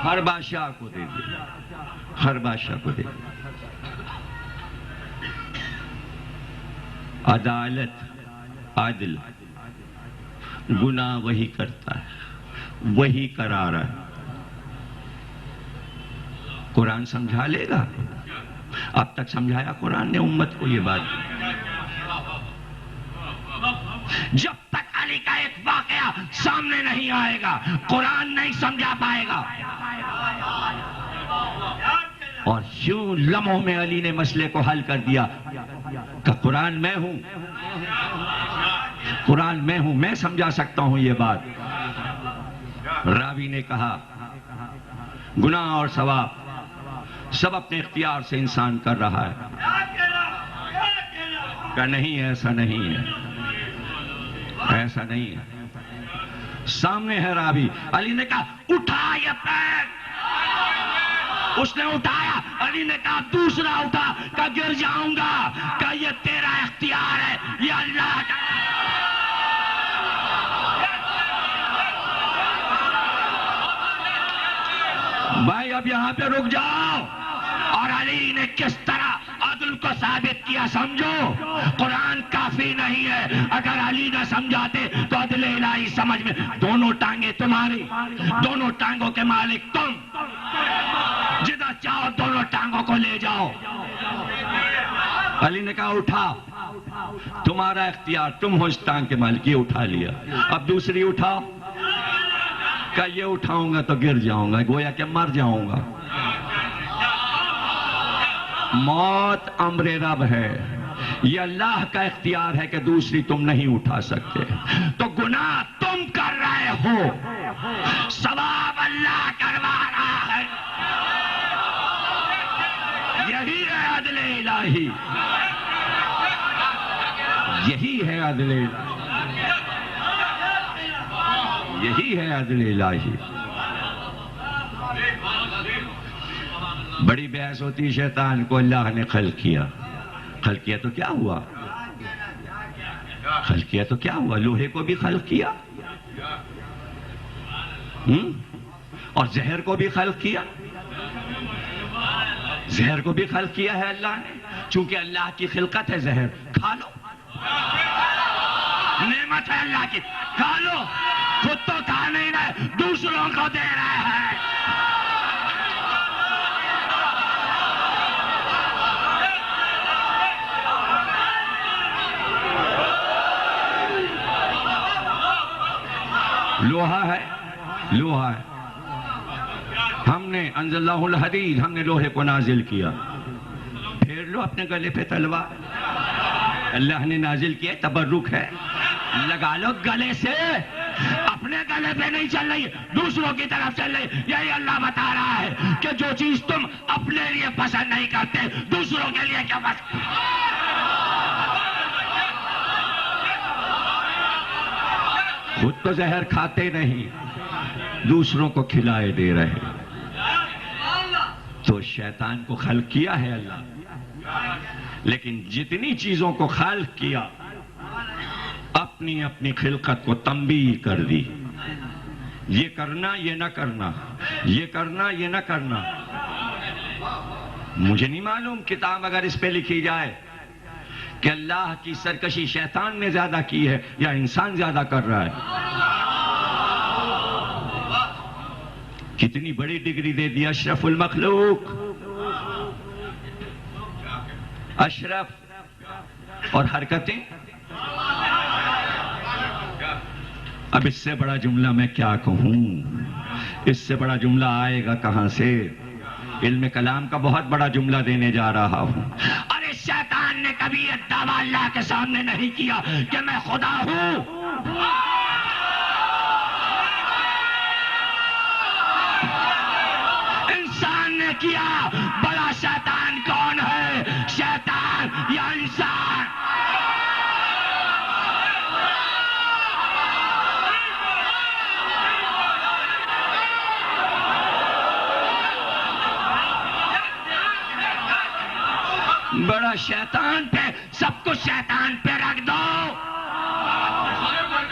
ہر بادشاہ کو دے دیا، ہر بادشاہ کو دے دیا. عدالت، عدل، گناہ وہی کرتا ہے، وہی کرا رہا ہے. قرآن سمجھا لے گا. اب تک سمجھایا قرآن نے امت کو یہ بات. جب تک علی کا ایک واقعہ سامنے نہیں آئے گا قرآن نہیں سمجھا پائے گا. اور یوں لمحوں میں علی نے مسئلے کو حل کر دیا کہ قرآن میں ہوں، قرآن میں ہوں، میں سمجھا سکتا ہوں یہ بات. راوی نے کہا گناہ اور ثواب سب اپنے اختیار سے انسان کر رہا ہے. کہ نہیں، ایسا نہیں ہے، ایسا نہیں ہے. سامنے ہے راوی. علی نے کہا اٹھا یہ پیر. اس نے اٹھایا. علی نے کہا دوسرا اٹھا. کہ گر جاؤں گا. کہ یہ تیرا اختیار ہے، یہ اللہ کا. بھائی اب یہاں پہ رک جاؤ. اور علی نے کس طرح عدل کو ثابت کیا سمجھو. قرآن کافی نہیں ہے. اگر علی نہ سمجھاتے تو عدل الہی سمجھ میں. دونوں ٹانگیں تمہاری، دونوں ٹانگوں کے مالک تم. جدھر چاہو دونوں ٹانگوں کو لے جاؤ. علی نے کہا اٹھا، تمہارا اختیار، تم ہو اس ٹانگ کے مالک. یہ اٹھا لیا. اب دوسری اٹھاؤ. کہ یہ اٹھاؤں گا تو گر جاؤں گا، گویا کہ مر جاؤں گا. موت امر رب ہے. یہ اللہ کا اختیار ہے کہ دوسری تم نہیں اٹھا سکتے. تو گناہ تم کر رہے ہو، ثواب اللہ کروا رہا ہے. یہی ہے عدل الہی، یہی ہے عدل الہی، یہی ہے عدل الہی. بڑی بحث ہوتی شیطان کو اللہ نے خلق کیا. خلق کیا تو کیا ہوا؟ خلق کیا تو کیا ہوا؟ لوہے کو بھی خلق کیا اور زہر کو بھی خلق کیا. زہر کو بھی خلق کیا ہے اللہ نے. چونکہ اللہ کی خلقت ہے زہر. کھا لو، نعمت ہے اللہ کی، کھا لو. خود تو کھا نہیں رہے، دوسروں کو دے رہے ہیں. لوہا ہے، لوہا ہے. ہم نے انزل اللہ الحدید، ہم نے لوہے کو نازل کیا. پھیر لو اپنے گلے پہ تلوار. اللہ نے نازل کیا، تبرک ہے. لگا لو گلے سے. اپنے گلے پہ نہیں چل رہی، دوسروں کی طرف چل رہی. یہی اللہ بتا رہا ہے کہ جو چیز تم اپنے لیے پسند نہیں کرتے دوسروں کے لیے کیا پسند. خود تو زہر کھاتے نہیں، دوسروں کو کھلائے دے رہے. تو شیطان کو خلق کیا ہے اللہ، لیکن جتنی چیزوں کو خلق کیا اپنی اپنی خلقت کو تنبیہ کر دی. یہ کرنا، یہ نہ کرنا، یہ کرنا، یہ نہ کرنا. مجھے نہیں معلوم کتاب اگر اس پہ لکھی جائے کہ اللہ کی سرکشی شیطان نے زیادہ کی ہے یا انسان زیادہ کر رہا ہے. کتنی بڑی ڈگری دے دی اشرف المخلوق. اشرف اور حرکتیں. اب اس سے بڑا جملہ میں کیا کہوں؟ اس سے بڑا جملہ آئے گا کہاں سے؟ علم کلام کا بہت بڑا جملہ دینے جا رہا ہوں. ارے شیطان نے کبھی یہ دعویٰ اللہ کے سامنے نہیں کیا کہ میں خدا ہوں. انسان نے کیا. بڑا شیطان کون ہے؟ شیطان یا انسان؟ بڑا شیطان پہ، سب کچھ شیطان پہ رکھ دو،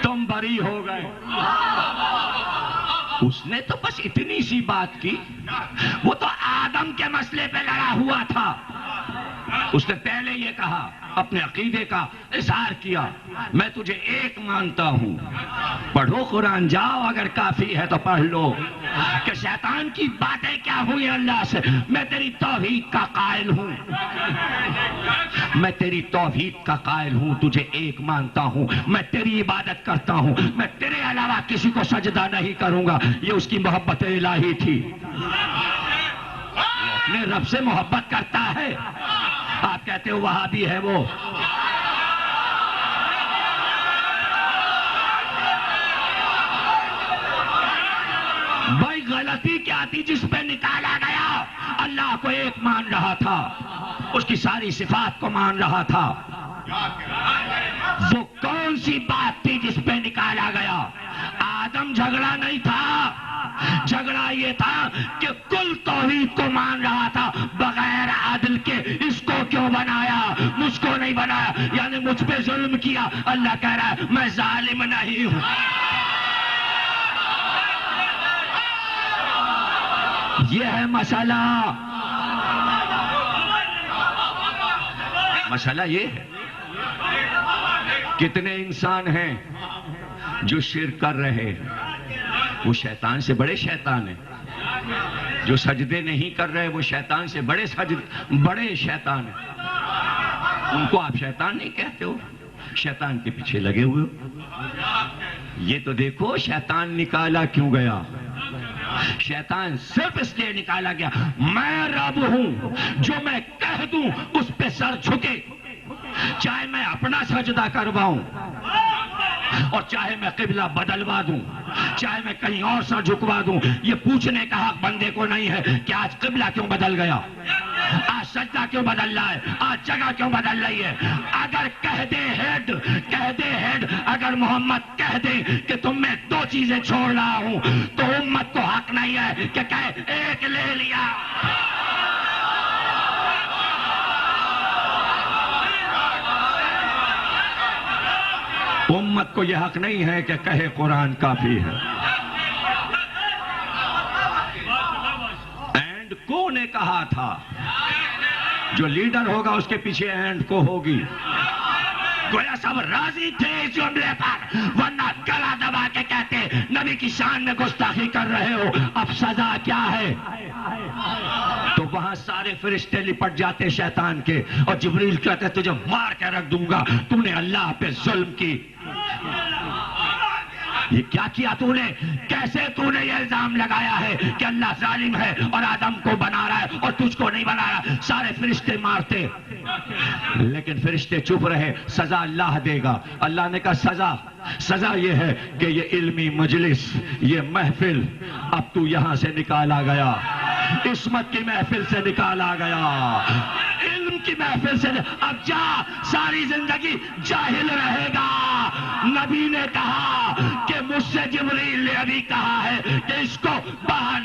تم بری ہو گئے. اس نے تو بس اتنی سی بات کی. وہ تو آدم کے مسئلے پہ لڑا ہوا تھا. اس نے پہلے یہ کہا، اپنے عقیدے کا اظہار کیا، میں تجھے ایک مانتا ہوں. پڑھو قرآن، جاؤ اگر کافی ہے تو پڑھ لو کہ شیطان کی باتیں کیا ہوئی اللہ سے. میں تیری توحید کا قائل ہوں، میں تیری توحید کا قائل ہوں، تجھے ایک مانتا ہوں، میں تیری عبادت کرتا ہوں، میں تیرے علاوہ کسی کو سجدہ نہیں کروں گا. یہ اس کی محبت الہی تھی. وہ اپنے رب سے محبت کرتا ہے. آپ کہتے ہو وہابی ہے وہ. بھائی غلطی کیا تھی جس پہ نکالا گیا؟ اللہ کو ایک مان رہا تھا، اس کی ساری صفات کو مان رہا تھا. وہ کون سی بات تھی جس پہ نکالا گیا؟ آدم جھگڑا نہیں تھا. جھگڑا یہ تھا کہ کل توحید کو مان رہا تھا بغیر عدل کے. اس کو کیوں بنایا، مجھ کو نہیں بنایا؟ یعنی مجھ پہ ظلم کیا. اللہ کہہ رہا ہے میں ظالم نہیں ہوں. یہ ہے مسئلہ. مسئلہ یہ ہے کتنے انسان ہیں جو شرک کر رہے ہیں، وہ شیطان سے بڑے شیطان ہیں. جو سجدے نہیں کر رہے وہ شیطان سے بڑے شیطان ہیں. ان کو آپ شیطان نہیں کہتے ہو، شیطان کے پیچھے لگے ہوئے ہو. یہ تو دیکھو شیطان نکالا کیوں گیا. شیطان صرف اس لیے نکالا گیا، میں رب ہوں، جو میں کہہ دوں اس پہ سر جھکے، چاہے میں اپنا سجدہ کرواؤں اور چاہے میں قبلہ بدلوا دوں، چاہے میں کہیں اور سر جھکوا دوں. یہ پوچھنے کا حق بندے کو نہیں ہے کہ آج قبلہ کیوں بدل گیا، آج سجدہ کیوں بدل رہا ہے، آج جگہ کیوں بدل رہی ہے. اگر کہہ دے ہیڈ اگر محمد کہہ دے کہ تم میں دو چیزیں چھوڑ رہا ہوں تو امت کو حق نہیں ہے کہ کہے ایک لے لیا. امت کو یہ حق نہیں ہے کہ کہے قرآن کافی ہے. اینڈ کو نے کہا تھا، جو لیڈر ہوگا اس کے پیچھے اینڈ کو ہوگی. گویا سب راضی تھے اس جملے پر، ورنہ گلا دبا کے کہتے نبی کی شان میں گستاخی کر رہے ہو، اب سزا کیا ہے. تو وہاں سارے فرشتے لپٹ جاتے شیطان کے، اور جبریل کہتے تجھے مار کے رکھ دوں گا، تو نے اللہ پہ ظلم کی. یہ کیا کیا تو نے؟ کیسے تو نے یہ الزام لگایا ہے کہ اللہ ظالم ہے اور آدم کو بنا رہا ہے اور تجھ کو نہیں بنا رہا؟ سارے فرشتے مارتے، لیکن فرشتے چپ رہے. سزا اللہ دے گا. اللہ نے کہا سزا یہ ہے کہ یہ علمی مجلس، یہ محفل اب تو یہاں سے نکالا گیا، عصمت کی محفل سے نکالا گیا، علم کی محفل سے. اب جا، ساری زندگی جاہل رہے گا. نبی نے کہا کہ مجھ سے جبریل نے ابھی کہا ہے کہ اس کو باہر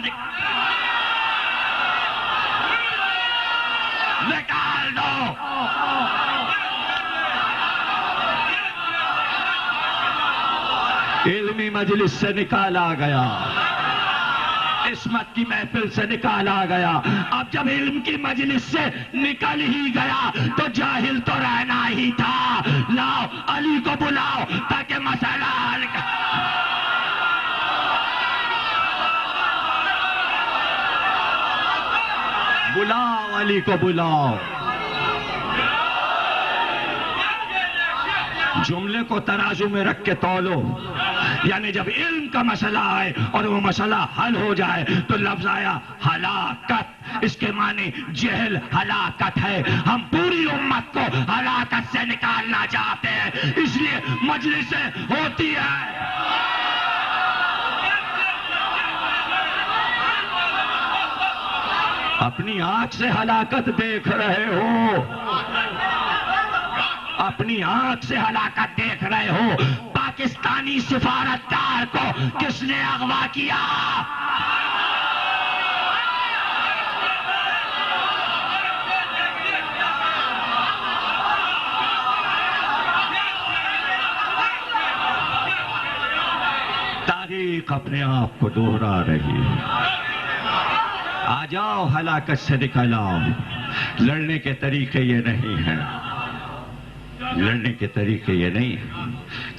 نکال دو. علمی مجلس سے نکالا گیا، عصمت کی محفل سے نکالا گیا. اب جب علم کی مجلس سے نکل ہی گیا تو جاہل تو رہنا ہی تھا. لاؤ علی کو بلاؤ تاکہ مسئلہ حل بلاؤ علی کو بلاؤ. جملے کو ترازو میں رکھ کے تولو. یعنی جب علم کا مسئلہ آئے اور وہ مسئلہ حل ہو جائے تو لفظ آیا ہلاکت. اس کے معنی جہل ہلاکت ہے. ہم پوری امت کو ہلاکت سے نکالنا چاہتے ہیں, اس لیے مجلسیں ہوتی ہے. اپنی آنکھ سے ہلاکت دیکھ رہے ہو, اپنی آنکھ سے ہلاکت دیکھ رہے ہو. پاکستانی سفارتکار کو کس نے اغوا کیا؟ تاریخ اپنے آپ کو دوہرا رہی ہے. آ جاؤ ہلاکت سے نکل آؤ. لڑنے کے طریقے یہ نہیں ہیں, لڑنے کے طریقے یہ نہیں ہیں.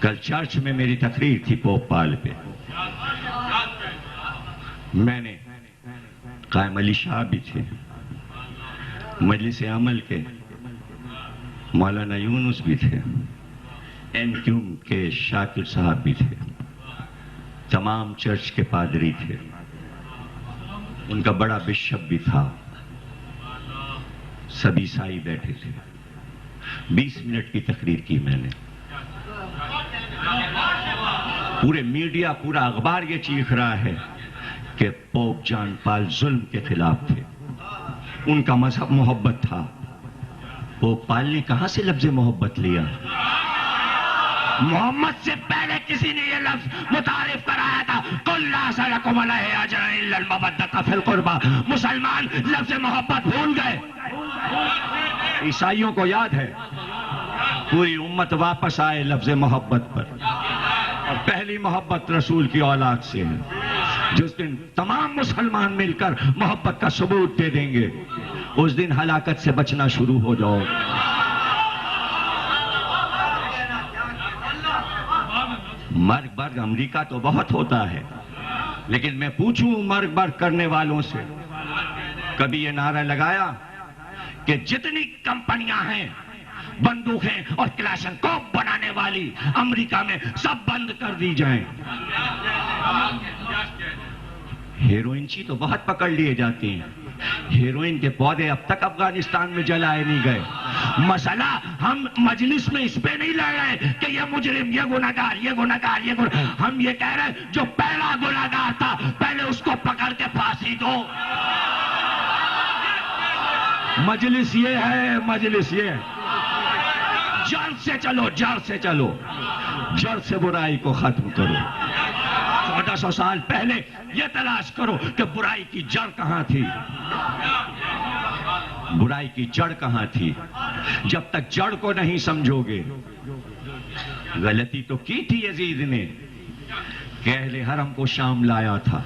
کل چرچ میں میری تقریر تھی پوپ پال پہ. میں نے قائم علی شاہ بھی تھے, مجلس عمل کے مولانا یونس بھی تھے, این کیوم کے شاکر صاحب بھی تھے, تمام چرچ کے پادری تھے, ان کا بڑا بشپ بھی تھا, سب عیسائی بیٹھے تھے. 20 منٹ کی تقریر کی میں نے. پورے میڈیا, پورا اخبار یہ چیخ رہا ہے کہ پوپ جان پال ظلم کے خلاف تھے, ان کا مذہب محبت تھا. پوپ پال نے کہاں سے لفظ محبت لیا؟ محمد سے پہلے کسی نے یہ لفظ متعارف کرایا تھا, قُلْ لَا أَسْأَلُكُمْ عَلَيْهِ أَجْرًا إِلَّا الْمَوَدَّةَ فِي الْقُرْبَىٰ. مسلمان لفظ محبت بھول گئے. عیسائیوں کو یاد ہے, پوری امت واپس آئے لفظ محبت پر. اور پہلی محبت رسول کی اولاد سے ہے. جس دن تمام مسلمان مل کر محبت کا ثبوت دے دیں گے, اس دن ہلاکت سے بچنا شروع ہو جاؤ. مرگ برگ امریکہ تو بہت ہوتا ہے, لیکن میں پوچھوں مرگ برگ کرنے والوں سے, کبھی یہ نعرہ لگایا کہ جتنی کمپنیاں ہیں بندوقیں اور کلاشن کوپ بنانے والی امریکہ میں سب بند کر دی جائیں؟ ہیروئن چی تو بہت پکڑ لیے جاتی ہیں. ہیروئن کے پودے اب تک افغانستان میں جلائے نہیں گئے. مسئلہ ہم مجلس میں اس پہ نہیں لڑ رہے کہ یہ مجرم, یہ گناہگار, یہ گناہگار, یہ گناہگار. ہم یہ کہہ رہے ہیں جو پہلا گناہگار تھا پہلے اس کو پکڑ کے پھانسی دو. مجلس یہ ہے, مجلس یہ ہے. جڑ سے چلو, جڑ سے چلو, جڑ سے برائی کو ختم کرو. 1400 سال پہلے یہ تلاش کرو کہ برائی کی جڑ کہاں تھی, برائی کی جڑ کہاں تھی. جب تک جڑ کو نہیں سمجھو گے. غلطی تو کی تھی یزید نے کہ اہل حرم کو شام لایا تھا,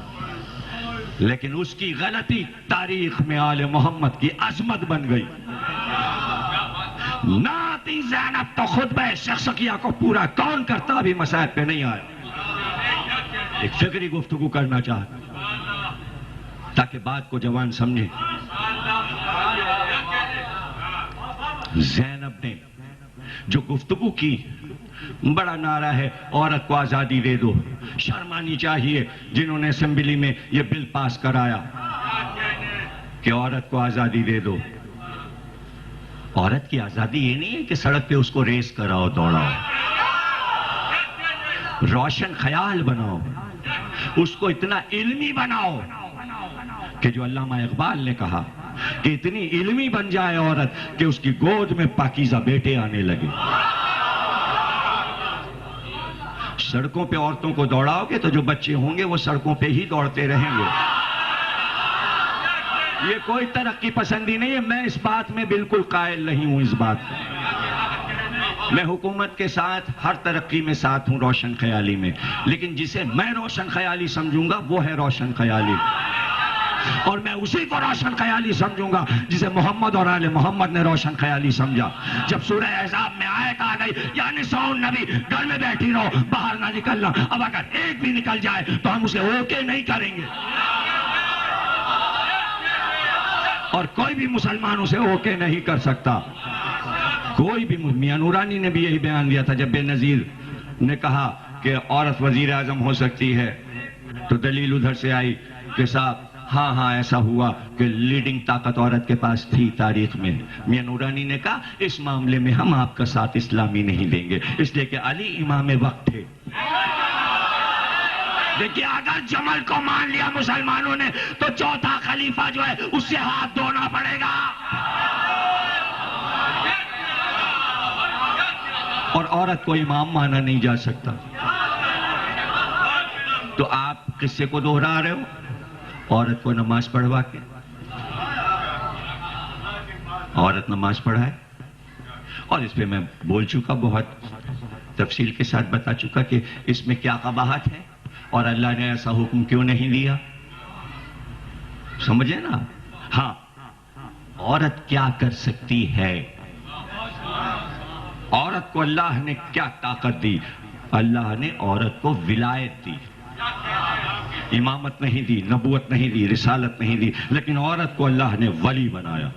لیکن اس کی غلطی تاریخ میں آل محمد کی عظمت بن گئی. ناتی زینب تو خطبہ شخصیہ کو پورا کون کرتا بھی مسائل پہ نہیں آیا. ایک فکری گفتگو کرنا چاہتا تاکہ بات کو جوان سمجھے. زینب نے جو گفتگو کی, بڑا نعرہ ہے عورت کو آزادی دے دو. شرمانی چاہیے جنہوں نے اسمبلی میں یہ بل پاس کرایا کہ عورت کو آزادی دے دو. عورت کی آزادی یہ نہیں ہے کہ سڑک پہ اس کو ریس کراؤ, دوڑاؤ. روشن خیال بناؤ, اس کو اتنا علمی بناؤ کہ جو علامہ اقبال نے کہا کہ اتنی علمی بن جائے عورت کہ اس کی گود میں پاکیزہ بیٹے آنے لگے. سڑکوں پہ عورتوں کو دوڑاؤ گے تو جو بچے ہوں گے وہ سڑکوں پہ ہی دوڑتے رہیں گے. یہ کوئی ترقی پسندی نہیں ہے, میں اس بات میں بالکل قائل نہیں ہوں. اس بات میں حکومت کے ساتھ ہر ترقی میں ساتھ ہوں، روشن خیالی میں، لیکن جسے میں روشن خیالی سمجھوں گا وہ ہے روشن خیالی، اور میں اسی کو روشن خیالی سمجھوں گا جسے محمد اور آل محمد نے روشن خیالی سمجھا۔ جب سورہ احزاب میں آیت آ گئی یا نساء النبی گھر میں بیٹھی رہو، باہر نہ نکلنا، اب اگر ایک بھی نکل جائے تو ہم اسے اوکے نہیں کریں گے، اور کوئی بھی مسلمان اسے اوکے نہیں کر سکتا، کوئی بھی۔ میاں نورانی نے بھی یہی بیان دیا تھا جب بے نظیر نے کہا کہ عورت وزیر اعظم ہو سکتی ہے، تو دلیل ادھر سے آئی کہ صاحب ہاں ایسا ہوا کہ لیڈنگ طاقت عورت کے پاس تھی تاریخ میں۔ میاں نورانی نے کہا اس معاملے میں ہم آپ کا ساتھ اسلامی نہیں دیں گے، اس لیے کہ علی امام وقت تھے۔ دیکھیے اگر جمل کو مان لیا مسلمانوں نے تو چوتھا خلیفہ جو ہے اس سے ہاتھ دھونا پڑے گا، اور عورت کو امام مانا نہیں جا سکتا۔ تو آپ قصے کو دوہرا رہے ہو، عورت کو نماز پڑھوا کے، عورت نماز پڑھائے، اور اس پہ میں بول چکا، بہت تفصیل کے ساتھ بتا چکا کہ اس میں کیا قباحت ہے اور اللہ نے ایسا حکم کیوں نہیں دیا، سمجھے نا؟ ہاں، عورت کیا کر سکتی ہے، عورت کو اللہ نے کیا طاقت دی؟ اللہ نے عورت کو ولایت دی، امامت نہیں دی، نبوت نہیں دی، رسالت نہیں دی، لیکن عورت کو اللہ نے ولی بنایا۔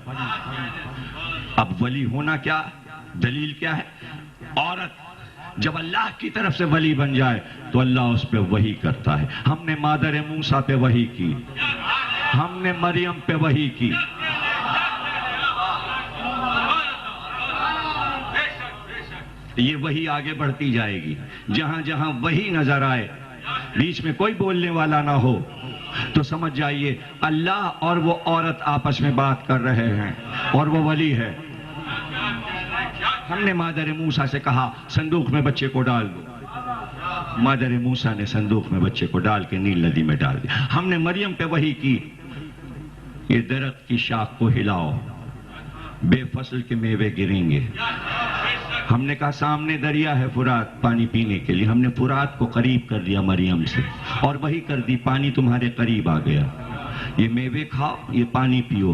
اب ولی ہونا کیا، دلیل کیا ہے؟ عورت جب اللہ کی طرف سے ولی بن جائے تو اللہ اس پہ وحی کرتا ہے۔ ہم نے مادر موسیٰ پہ وحی کی، ہم نے مریم پہ وحی کی، یہ وحی آگے بڑھتی جائے گی، جہاں جہاں وحی نظر آئے، بیچ میں کوئی بولنے والا نہ ہو، تو سمجھ جائیے اللہ اور وہ عورت آپس میں بات کر رہے ہیں، اور وہ ولی ہے۔ ہم نے مادر موسیٰ سے کہا صندوق میں بچے کو ڈال دو، مادر موسیٰ نے صندوق میں بچے کو ڈال کے نیل ندی میں ڈال دیا۔ ہم نے مریم پہ وحی کی، یہ درخت کی شاخ کو ہلاؤ، بے فصل کے میوے گریں گے۔ ہم نے کہا سامنے دریا ہے فرات پانی پینے کے لیے، ہم نے فرات کو قریب کر دیا مریم سے، اور وہی کر دی، پانی تمہارے قریب آ گیا، یہ میوے کھاؤ، یہ پانی پیو۔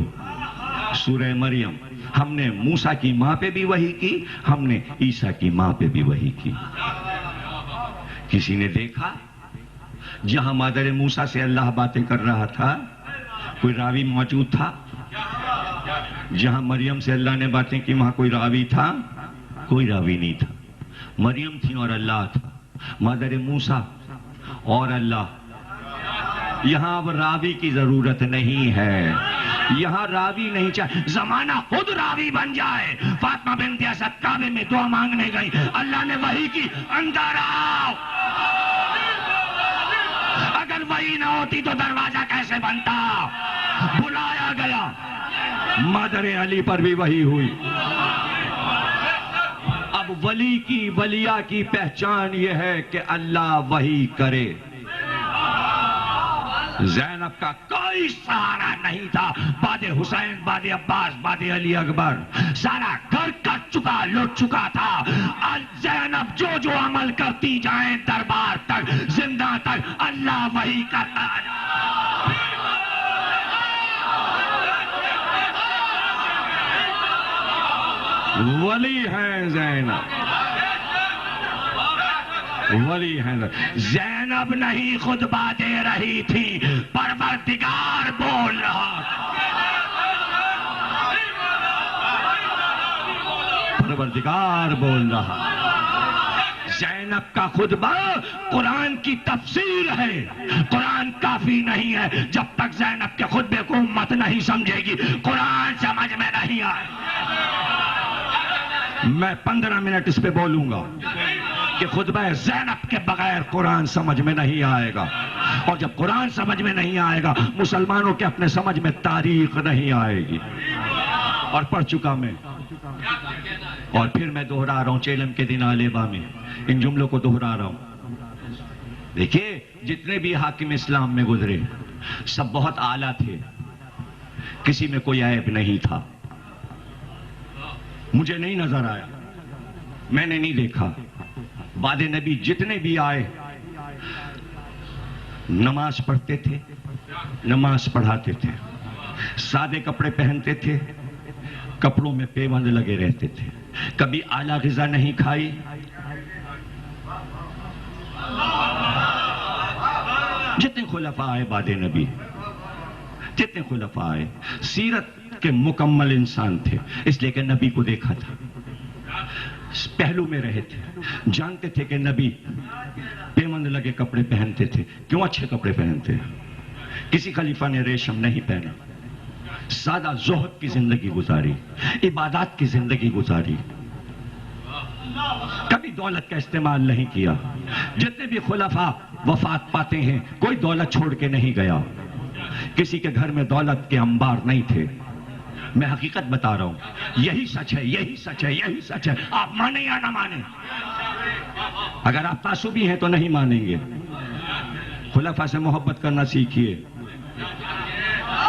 سورہ مریم۔ ہم نے موسیٰ کی ماں پہ بھی وحی کی، ہم نے عیسیٰ کی ماں پہ بھی وحی کی۔ کسی نے دیکھا جہاں مادر موسیٰ سے اللہ باتیں کر رہا تھا کوئی راوی موجود تھا؟ جہاں مریم سے اللہ نے باتیں کی وہاں کوئی راوی تھا؟ کوئی راوی نہیں تھا، مریم تھی اور اللہ تھا، مادر موسیٰ اور اللہ۔ یہاں اب راوی کی ضرورت نہیں ہے، یہاں راوی نہیں چاہے، زمانہ خود راوی بن جائے۔ فاطمہ بنت اسد کعبے میں دعا مانگنے گئی، اللہ نے وحی کی اندر آؤ۔ اگر وحی نہ ہوتی تو دروازہ کیسے بنتا؟ بلایا گیا، مادر علی پر بھی وحی ہوئی۔ اب ولی کی ولیہ کی پہچان یہ ہے کہ اللہ وحی کرے۔ زینب کا کوئی سہارا نہیں تھا، بعد حسین، بعد عباس، بعد علی اکبر، سارا گھر کٹ چکا، لٹ چکا تھا۔ زینب جو جو عمل کرتی جائیں دربار تک، زندہ تک، اللہ وحی کرتا ہے۔ ولی ہیں زینب، ولی ہیں زینب نہیں خطبہ دے رہی تھی، پروردگار بول رہا تھا، پروردگار بول رہا۔ زینب کا خطبہ قرآن کی تفسیر ہے، قرآن کافی نہیں ہے جب تک زینب کے خطبے کو امت نہیں سمجھے گی، قرآن سمجھ میں نہیں آئے۔ میں 15 منٹ اس پہ بولوں گا کہ خطبہ زینب کے بغیر قرآن سمجھ میں نہیں آئے گا، اور جب قرآن سمجھ میں نہیں آئے گا مسلمانوں کے اپنے سمجھ میں تاریخ نہیں آئے گی۔ اور پڑھ چکا میں، اور پھر میں دوہرا رہا ہوں چیلم کے دن آلیبا میں ان جملوں کو دوہرا رہا ہوں۔ دیکھیے جتنے بھی حاکم اسلام میں گزرے سب بہت اعلیٰ تھے، کسی میں کوئی عیب نہیں تھا، مجھے نہیں نظر آیا۔ میں نے نہیں دیکھا. بعد نبی جتنے بھی آئے نماز پڑھتے تھے, نماز پڑھاتے تھے, سادے کپڑے پہنتے تھے, کپڑوں میں پیوند لگے رہتے تھے, کبھی اعلیٰ غذا نہیں کھائی. جتنے خلفاء آئے بعد نبی, جتنے خلفاء آئے, سیرت کے مکمل انسان تھے, اس لیے کہ نبی کو دیکھا تھا, پہلو میں رہے تھے, جانتے تھے کہ نبی پیوند لگے کپڑے پہنتے تھے. کیوں اچھے کپڑے پہنتے ہیں؟ کسی خلیفہ نے ریشم نہیں پہنا, سادہ زہد کی زندگی گزاری, عبادات کی زندگی گزاری, کبھی دولت کا استعمال نہیں کیا. جتنے بھی خلفاء وفات پاتے ہیں کوئی دولت چھوڑ کے نہیں گیا, کسی کے گھر میں دولت کے انبار نہیں تھے. میں حقیقت بتا رہا ہوں, یہی سچ ہے, یہی سچ ہے, یہی سچ ہے. آپ مانیں یا نہ مانیں, اگر آپ تعصبی ہیں تو نہیں مانیں گے. خلفاء سے محبت کرنا سیکھیے,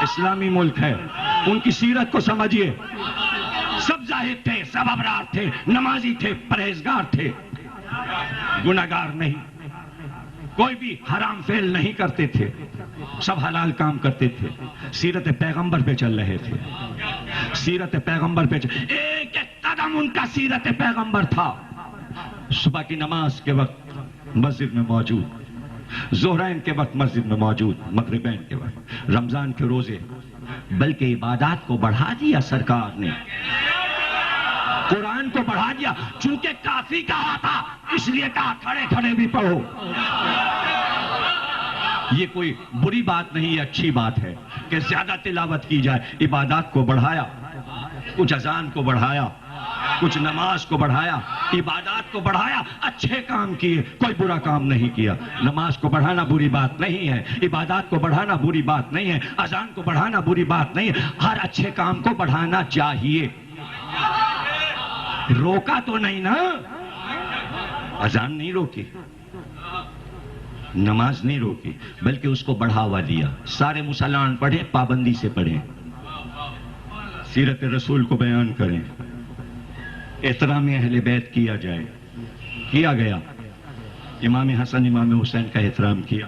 اسلامی ملک ہے, ان کی سیرت کو سمجھیے. سب زاہد تھے, سب ابرار تھے, نمازی تھے, پرہیزگار تھے, گناہگار نہیں, کوئی بھی حرام فعل نہیں کرتے تھے, سب حلال کام کرتے تھے, سیرت پیغمبر پہ چل رہے تھے, سیرت پیغمبر پہ ایک ایک قدم ان کا سیرت پیغمبر تھا. صبح کی نماز کے وقت مسجد میں موجود, ظہرین کے وقت مسجد میں موجود, مغربین کے وقت, رمضان کے روزے, بلکہ عبادات کو بڑھا دیا سرکار نے, قرآن کو بڑھا دیا. چونکہ کافی کہا تھا اس لیے کہا کھڑے کھڑے بھی پڑھو. یہ کوئی بری بات نہیں, یہ اچھی بات ہے کہ زیادہ تلاوت کی جائے. عبادات کو بڑھایا, کچھ اذان کو بڑھایا, کچھ نماز کو بڑھایا, عبادات کو بڑھایا, اچھے کام کیے, کوئی برا کام نہیں کیا. نماز کو بڑھانا بری بات نہیں ہے, عبادات کو بڑھانا بری بات نہیں ہے, اذان کو بڑھانا بری بات نہیں ہے. ہر اچھے کام کو بڑھانا چاہیے. روکا تو نہیں نا, اذان نہیں روکی, نماز نہیں روکی, بلکہ اس کو بڑھاوا دیا. سارے مسلمان پڑھیں, پابندی سے پڑھیں, سیرت رسول کو بیان کریں, احترام اہل بیت کیا جائے. کیا گیا, امام حسن امام حسین کا احترام کیا,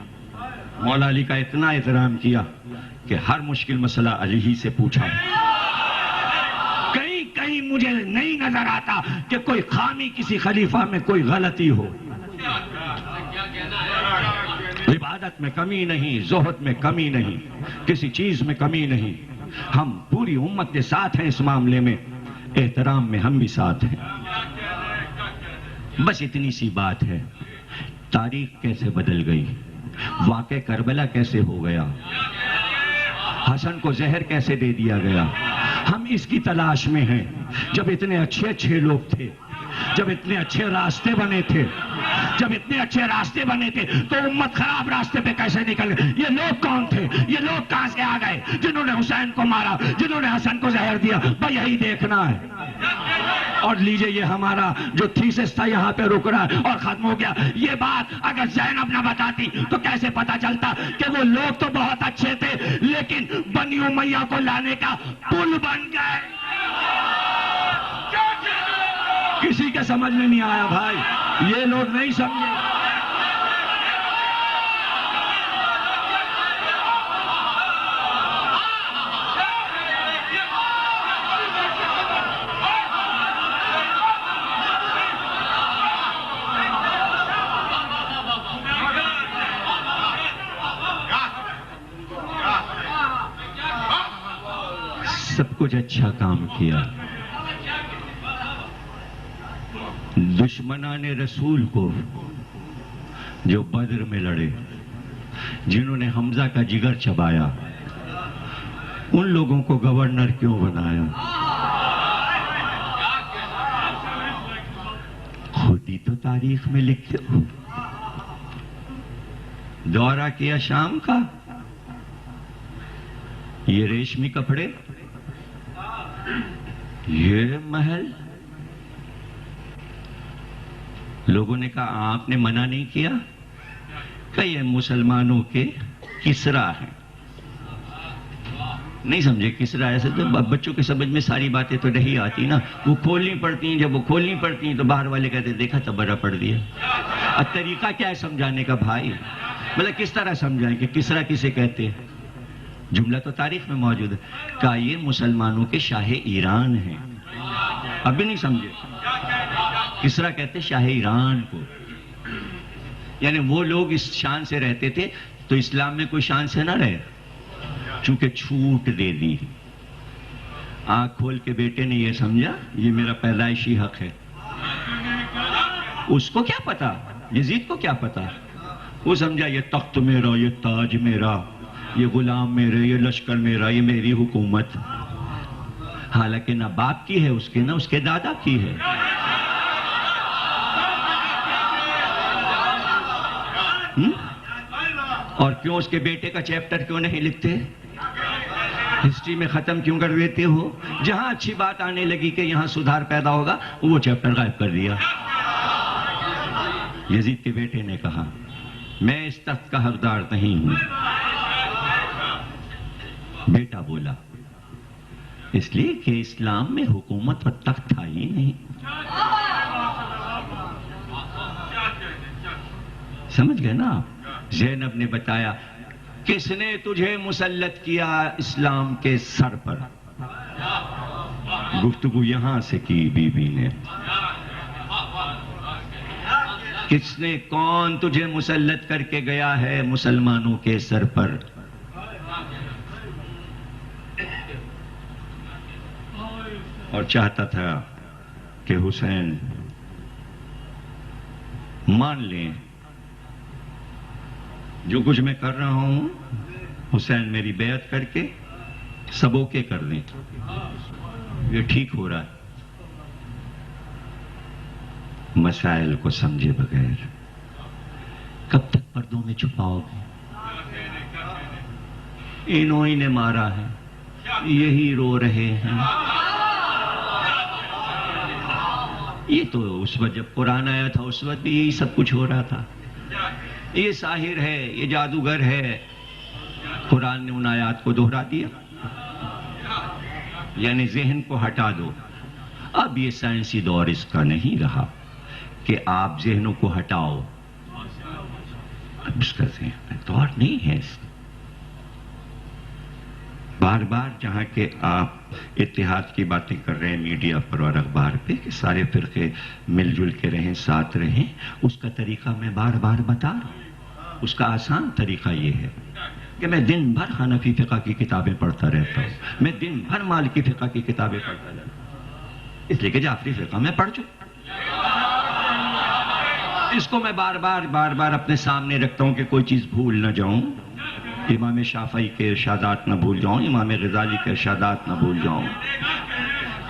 مولا علی کا اتنا احترام کیا کہ ہر مشکل مسئلہ علی ہی سے پوچھا. کہیں کہیں مجھے نہیں نظر آتا کہ کوئی خامی کسی خلیفہ میں, کوئی غلطی ہو. عبادت میں کمی نہیں, زہد میں کمی نہیں, کسی چیز میں کمی نہیں. ہم پوری امت کے ساتھ ہیں اس معاملے میں, احترام میں ہم بھی ساتھ ہیں. بس اتنی سی بات ہے. تاریخ کیسے بدل گئی, واقعہ کربلا کیسے ہو گیا, حسن کو زہر کیسے دے دیا گیا, ہم اس کی تلاش میں ہیں. جب اتنے اچھے اچھے لوگ تھے, جب اتنے اچھے راستے بنے تھے, جب اتنے اچھے راستے بنے تھے, تو امت خراب راستے پہ کیسے نکل گئی؟ یہ لوگ کون تھے, یہ لوگ کہاں سے آ گئے جنہوں نے حسین کو مارا, جنہوں نے حسن کو زہر دیا؟ بھائی یہی دیکھنا ہے. اور لیجئے یہ ہمارا جو تھیسس تھا یہاں پہ رک رہا ہے اور ختم ہو گیا. یہ بات اگر زینب نہ بتاتی تو کیسے پتا چلتا کہ وہ لوگ تو بہت اچھے تھے لیکن بنی امیہ کو لانے کا پل بن گئے. کسی کے سمجھ میں نہیں آیا بھائی, یہ لوگ نہیں سمجھے. سب کچھ اچھا کام کیا. دشمنان رسول کو جو بدر میں لڑے, جنہوں نے حمزہ کا جگر چبایا, ان لوگوں کو گورنر کیوں بنایا؟ خود ہی تو تاریخ میں لکھتے ہو. دورہ کیا شام کا, یہ ریشمی کپڑے, یہ محل. لوگوں نے کہا آپ نے منع نہیں کیا, کہ یہ مسلمانوں کے کسرا ہیں. نہیں سمجھے کسرا ایسے تو بچوں کے سمجھ میں ساری باتیں تو نہیں آتی نا، وہ کھولنی پڑتی ہیں، جب وہ کھولنی پڑتی ہیں تو باہر والے کہتے ہیں دیکھا تبرہ پڑھ دیا. اب طریقہ کیا ہے سمجھانے کا بھائی؟ مطلب کس طرح سمجھائیں کہ کسرا کسے کہتے ہیں؟ جملہ تو تاریخ میں موجود ہے. کہا یہ مسلمانوں کے شاہ ایران ہیں. اب بھی نہیں سمجھے؟ کسرا کہتے شاہ ایران کو، یعنی وہ لوگ اس شان سے رہتے تھے تو اسلام میں کوئی شان سے نہ رہے، چونکہ چھوٹ دے دی. آنکھ کھول کے بیٹے نے یہ سمجھا یہ میرا پیدائشی حق ہے. اس کو کیا پتا، یزید کو کیا پتا؟ وہ سمجھا یہ تخت میرا، یہ تاج میرا، یہ غلام میرے، یہ لشکر میرا، یہ میری حکومت. حالانکہ نہ باپ کی ہے اس کے، نہ اس کے دادا کی ہے. اور کیوں اس کے بیٹے کا چیپٹر کیوں نہیں لکھتے؟ ہسٹری میں ختم کیوں کر دیتے ہو؟ جہاں اچھی بات آنے لگی کہ یہاں سدھار پیدا ہوگا وہ چیپٹر غائب کر دیا. یزید کے بیٹے نے کہا میں اس تخت کا حقدار نہیں ہوں. بیٹا بولا اس لیے کہ اسلام میں حکومت اور تخت تھا ہی نہیں. سمجھ گئے نا آپ؟ زینب نے بتایا کس نے تجھے مسلط کیا اسلام کے سر پر؟ گفتگو یہاں سے کی بی بی نے. کس نے، کون تجھے مسلط کر کے گیا ہے مسلمانوں کے سر پر؟ اور چاہتا تھا کہ حسین مان لیں جو کچھ میں کر رہا ہوں حسین میری بیعت کر کے سب اوکے کر دیں، یہ ٹھیک ہو رہا ہے. مسائل کو سمجھے بغیر کب تک پردوں میں چھپاؤ گے؟ انہوں ہی نے مارا ہے، یہی رو رہے ہیں. یہ تو اس وقت جب قرآن آیا تھا اس وقت بھی یہی سب کچھ ہو رہا تھا. یہ ساحر ہے، یہ جادوگر ہے. قرآن نے ان آیات کو دہرا دیا، یعنی ذہن کو ہٹا دو. اب یہ سائنسی دور اس کا نہیں رہا کہ آپ ذہنوں کو ہٹاؤ. اب اس کا ذہن دور نہیں ہے. بار بار جہاں کہ آپ اتحاد کی باتیں کر رہے ہیں میڈیا پر اور اخبار پہ کہ سارے فرقے مل جل کے رہیں، ساتھ رہیں، اس کا طریقہ میں بار بار بتا رہا ہوں. اس کا آسان طریقہ یہ ہے کہ میں دن بھر حنفی فقہ کی کتابیں پڑھتا رہتا ہوں، میں دن بھر مالکی فقہ کی کتابیں پڑھتا رہتا ہوں، اس لیے کہ جعفری فقہ میں پڑھ چکا. اس کو میں بار بار اپنے سامنے رکھتا ہوں کہ کوئی چیز بھول نہ جاؤں. امام شافعی کے ارشادات نہ بھول جاؤں، امام غزالی کے ارشادات نہ بھول جاؤں،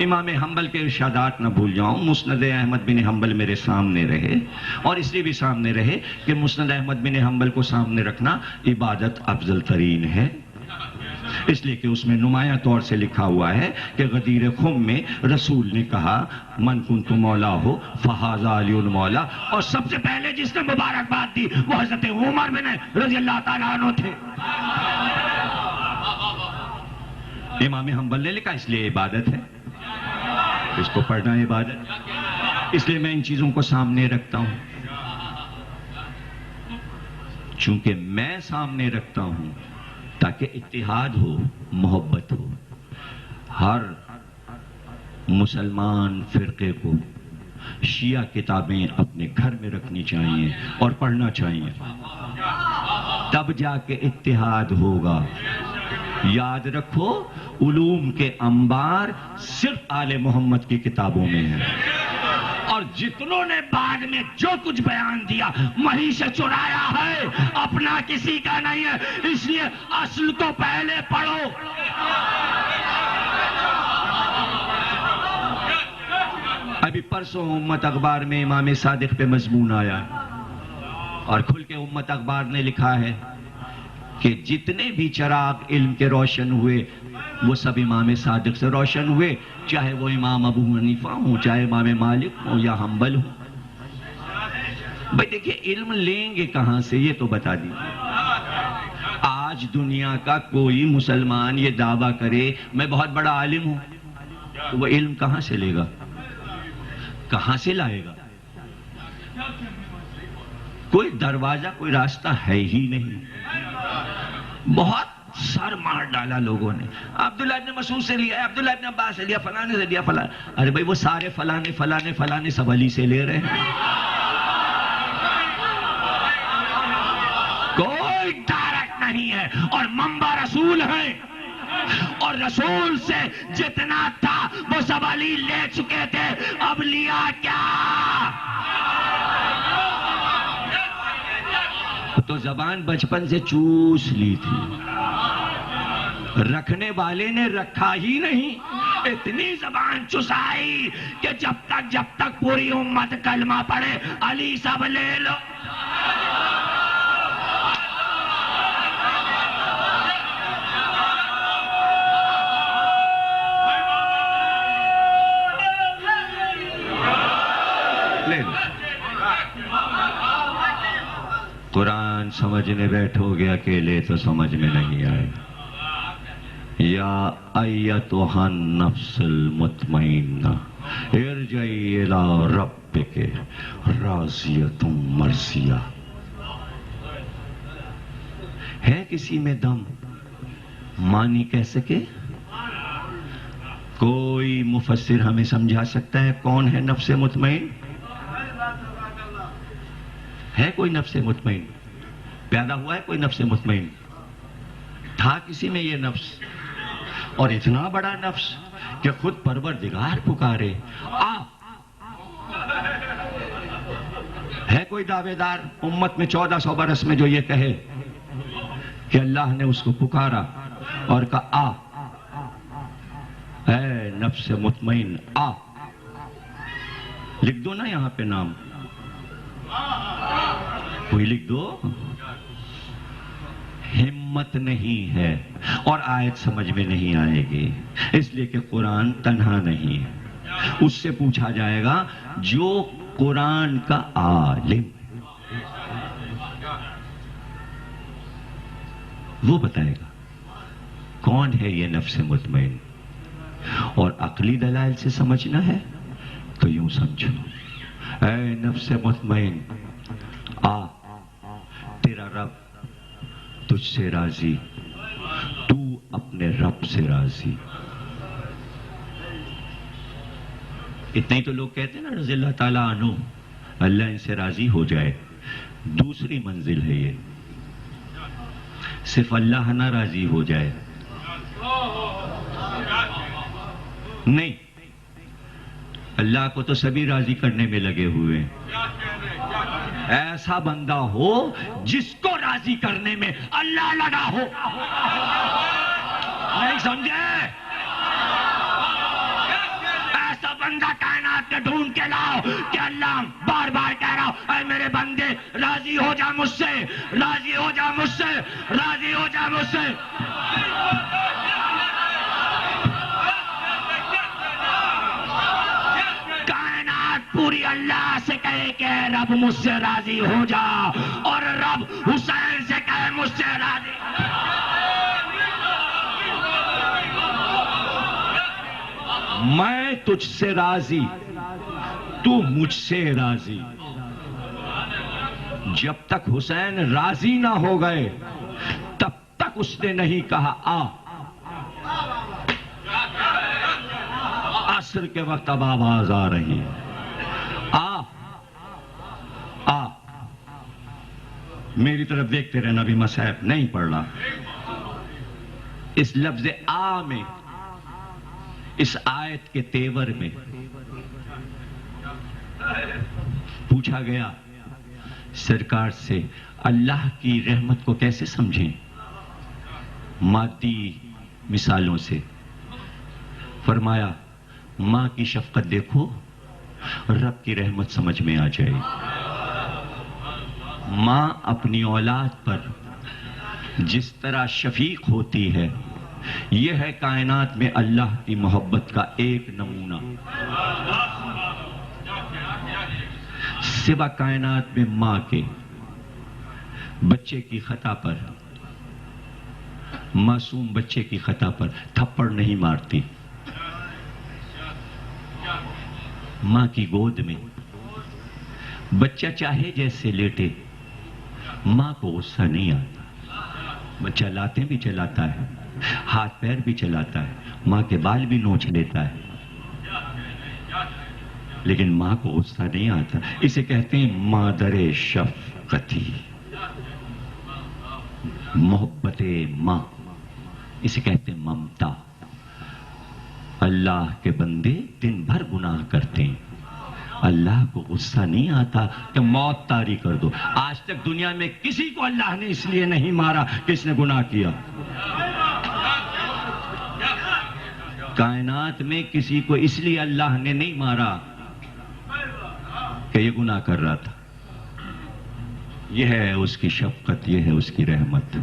امام حنبل کے ارشادات نہ بھول جاؤں. مسند احمد بن حنبل میرے سامنے رہے، اور اس لیے بھی سامنے رہے کہ مسند احمد بن حنبل کو سامنے رکھنا عبادت افضل ترین ہے. اس لیے کہ اس میں نمایاں طور سے لکھا ہوا ہے کہ غدیر خم میں رسول نے کہا من کنت مولا ہو فہذا علی المولا، اور سب سے پہلے جس نے مبارکباد دی وہ حضرت عمر بن رضی اللہ تعالیٰ عنہ تھے. امام حنبل نے لکھا اس لیے عبادت ہے، اس کو پڑھنا عبادت. اس لیے میں ان چیزوں کو سامنے رکھتا ہوں. چونکہ میں سامنے رکھتا ہوں تاکہ اتحاد ہو، محبت ہو. ہر مسلمان فرقے کو شیعہ کتابیں اپنے گھر میں رکھنی چاہیے اور پڑھنا چاہیے، تب جا کے اتحاد ہوگا. یاد رکھو علوم کے انبار صرف آل محمد کی کتابوں میں ہیں، اور جتنوں نے بعد میں جو کچھ بیان دیا وہیں سے چرایا ہے، اپنا کسی کا نہیں ہے. اس لیے اصل تو پہلے پڑھو. ابھی پرسوں امت اخبار میں امام صادق پہ مضمون آیا ہے، اور کھل کے امت اخبار نے لکھا ہے کہ جتنے بھی چراغ علم کے روشن ہوئے وہ سب امام صادق سے روشن ہوئے، چاہے وہ امام ابو حنیفہ ہوں، چاہے امام مالک ہوں یا حنبل ہوں. بھئی دیکھیے علم لیں گے کہاں سے یہ تو بتا دیجیے. آج دنیا کا کوئی مسلمان یہ دعویٰ کرے میں بہت بڑا عالم ہوں، تو وہ علم کہاں سے لے گا؟ کہاں سے لائے گا؟ کوئی دروازہ، کوئی راستہ ہے ہی نہیں۔ بہت سر مار ڈالا لوگوں نے، عبداللہ ابن مسعود سے لیا، عبداللہ ابن عباس سے لیا، فلانے سے لیا، فلانے۔ ارے بھائی وہ سارے فلانے فلانے فلانے سب علی سے لے رہے ہیں۔ کوئی ڈائریکٹ نہیں ہے، اور منبع رسول ہے، اور رسول سے جتنا تھا وہ سب علی لے چکے تھے، اب لیا کیا؟ تو زبان بچپن سے چوس لی تھی، رکھنے والے نے رکھا ہی نہیں، اتنی زبان چسائی کہ جب تک پوری امت کلمہ پڑھے علی سب لے لو۔ لے لو۔ قرآن سمجھنے بیٹھو گے اکیلے تو سمجھ میں نہیں آئے۔ یا ایتھا النفس المطمئنہ ارجعی الی ربک راضیۃ مرضیہ۔ ہے کسی میں دم معنی کہہ سکے؟ کوئی مفسر ہمیں سمجھا سکتا ہے کون ہے نفس مطمئن؟ ہے کوئی نفس مطمئن؟ پیدا ہوا ہے کوئی نفس مطمئن؟ تھا کسی میں یہ نفس؟ اور اتنا بڑا نفس کہ خود پروردگار پکارے، آ۔ ہے کوئی دعوے دار امت میں 1400 برس میں جو یہ کہے کہ اللہ نے اس کو پکارا اور کہا آ، اے نفس مطمئن آ؟ لکھ دو نا یہاں پہ نام، کوئی لکھ دو۔ ہمت نہیں ہے اور آیت سمجھ میں نہیں آئے گی، اس لیے کہ قرآن تنہا نہیں ہے۔ اس سے پوچھا جائے گا جو قرآن کا عالم، وہ بتائے گا کون ہے یہ نفس مطمئن۔ اور عقلی دلائل سے سمجھنا ہے تو یوں سمجھو، اے نفس مطمئن آ، تیرا رب تجھ سے راضی، تو اپنے رب سے راضی۔ اتنے ہی تو لوگ کہتے ہیں نا رضی اللہ تعالیٰ عنہ، اللہ ان سے راضی ہو جائے۔ دوسری منزل ہے یہ، صرف اللہ نہ راضی ہو جائے نہیں، اللہ کو تو سبھی راضی کرنے میں لگے ہوئے ہیں۔ ایسا بندہ ہو جس کو راضی کرنے میں اللہ لگا ہو، نہیں سمجھے؟ ایسا بندہ کائنات کے ڈھونڈ کے لاؤ کہ اللہ بار بار کہہ رہا ہو، اے میرے بندے راضی ہو جا مجھ سے، راضی ہو جا مجھ سے، راضی ہو جا مجھ سے۔ پوری اللہ سے کہے کہ رب مجھ سے راضی ہو جا، اور رب حسین سے کہے مجھ سے راضی۔ میں تجھ سے راضی، تو مجھ سے راضی۔ جب تک حسین راضی نہ ہو گئے تب تک اس نے نہیں کہا آ۔ عصر کے وقت اب آواز آ رہی ہے، آ آ۔ میری طرف دیکھتے رہنا، بھی مصحف نہیں پڑھ رہا۔ اس لفظ آ میں، اس آیت کے تیور میں پوچھا گیا سرکار سے اللہ کی رحمت کو کیسے سمجھیں؟ مادی مثالوں سے۔ فرمایا ماں کی شفقت دیکھو، رب کی رحمت سمجھ میں آ جائے۔ ماں اپنی اولاد پر جس طرح شفیق ہوتی ہے، یہ ہے کائنات میں اللہ کی محبت کا ایک نمونہ۔ سوا کائنات میں ماں کے بچے کی خطا پر معصوم بچے کی خطا پر تھپڑ نہیں مارتی. ماں کی گود میں بچہ چاہے جیسے لیٹے، ماں کو غصہ نہیں آتا. بچہ لاتیں بھی چلاتا ہے، ہاتھ پیر بھی چلاتا ہے، ماں کے بال بھی نوچ لیتا ہے، لیکن ماں کو غصہ نہیں آتا. اسے کہتے ہیں مادر شفقتی، محبت ماں، اسے کہتے ہیں ممتا. اللہ کے بندے دن بھر گناہ کرتے ہیں، اللہ کو غصہ نہیں آتا کہ موت طاری کر دو. آج تک دنیا میں کسی کو اللہ نے اس لیے نہیں مارا کہ اس نے گناہ کیا. کائنات میں کسی کو اس لیے اللہ نے نہیں مارا کہ یہ گناہ کر رہا تھا. یہ ہے اس کی شفقت، یہ ہے اس کی رحمت.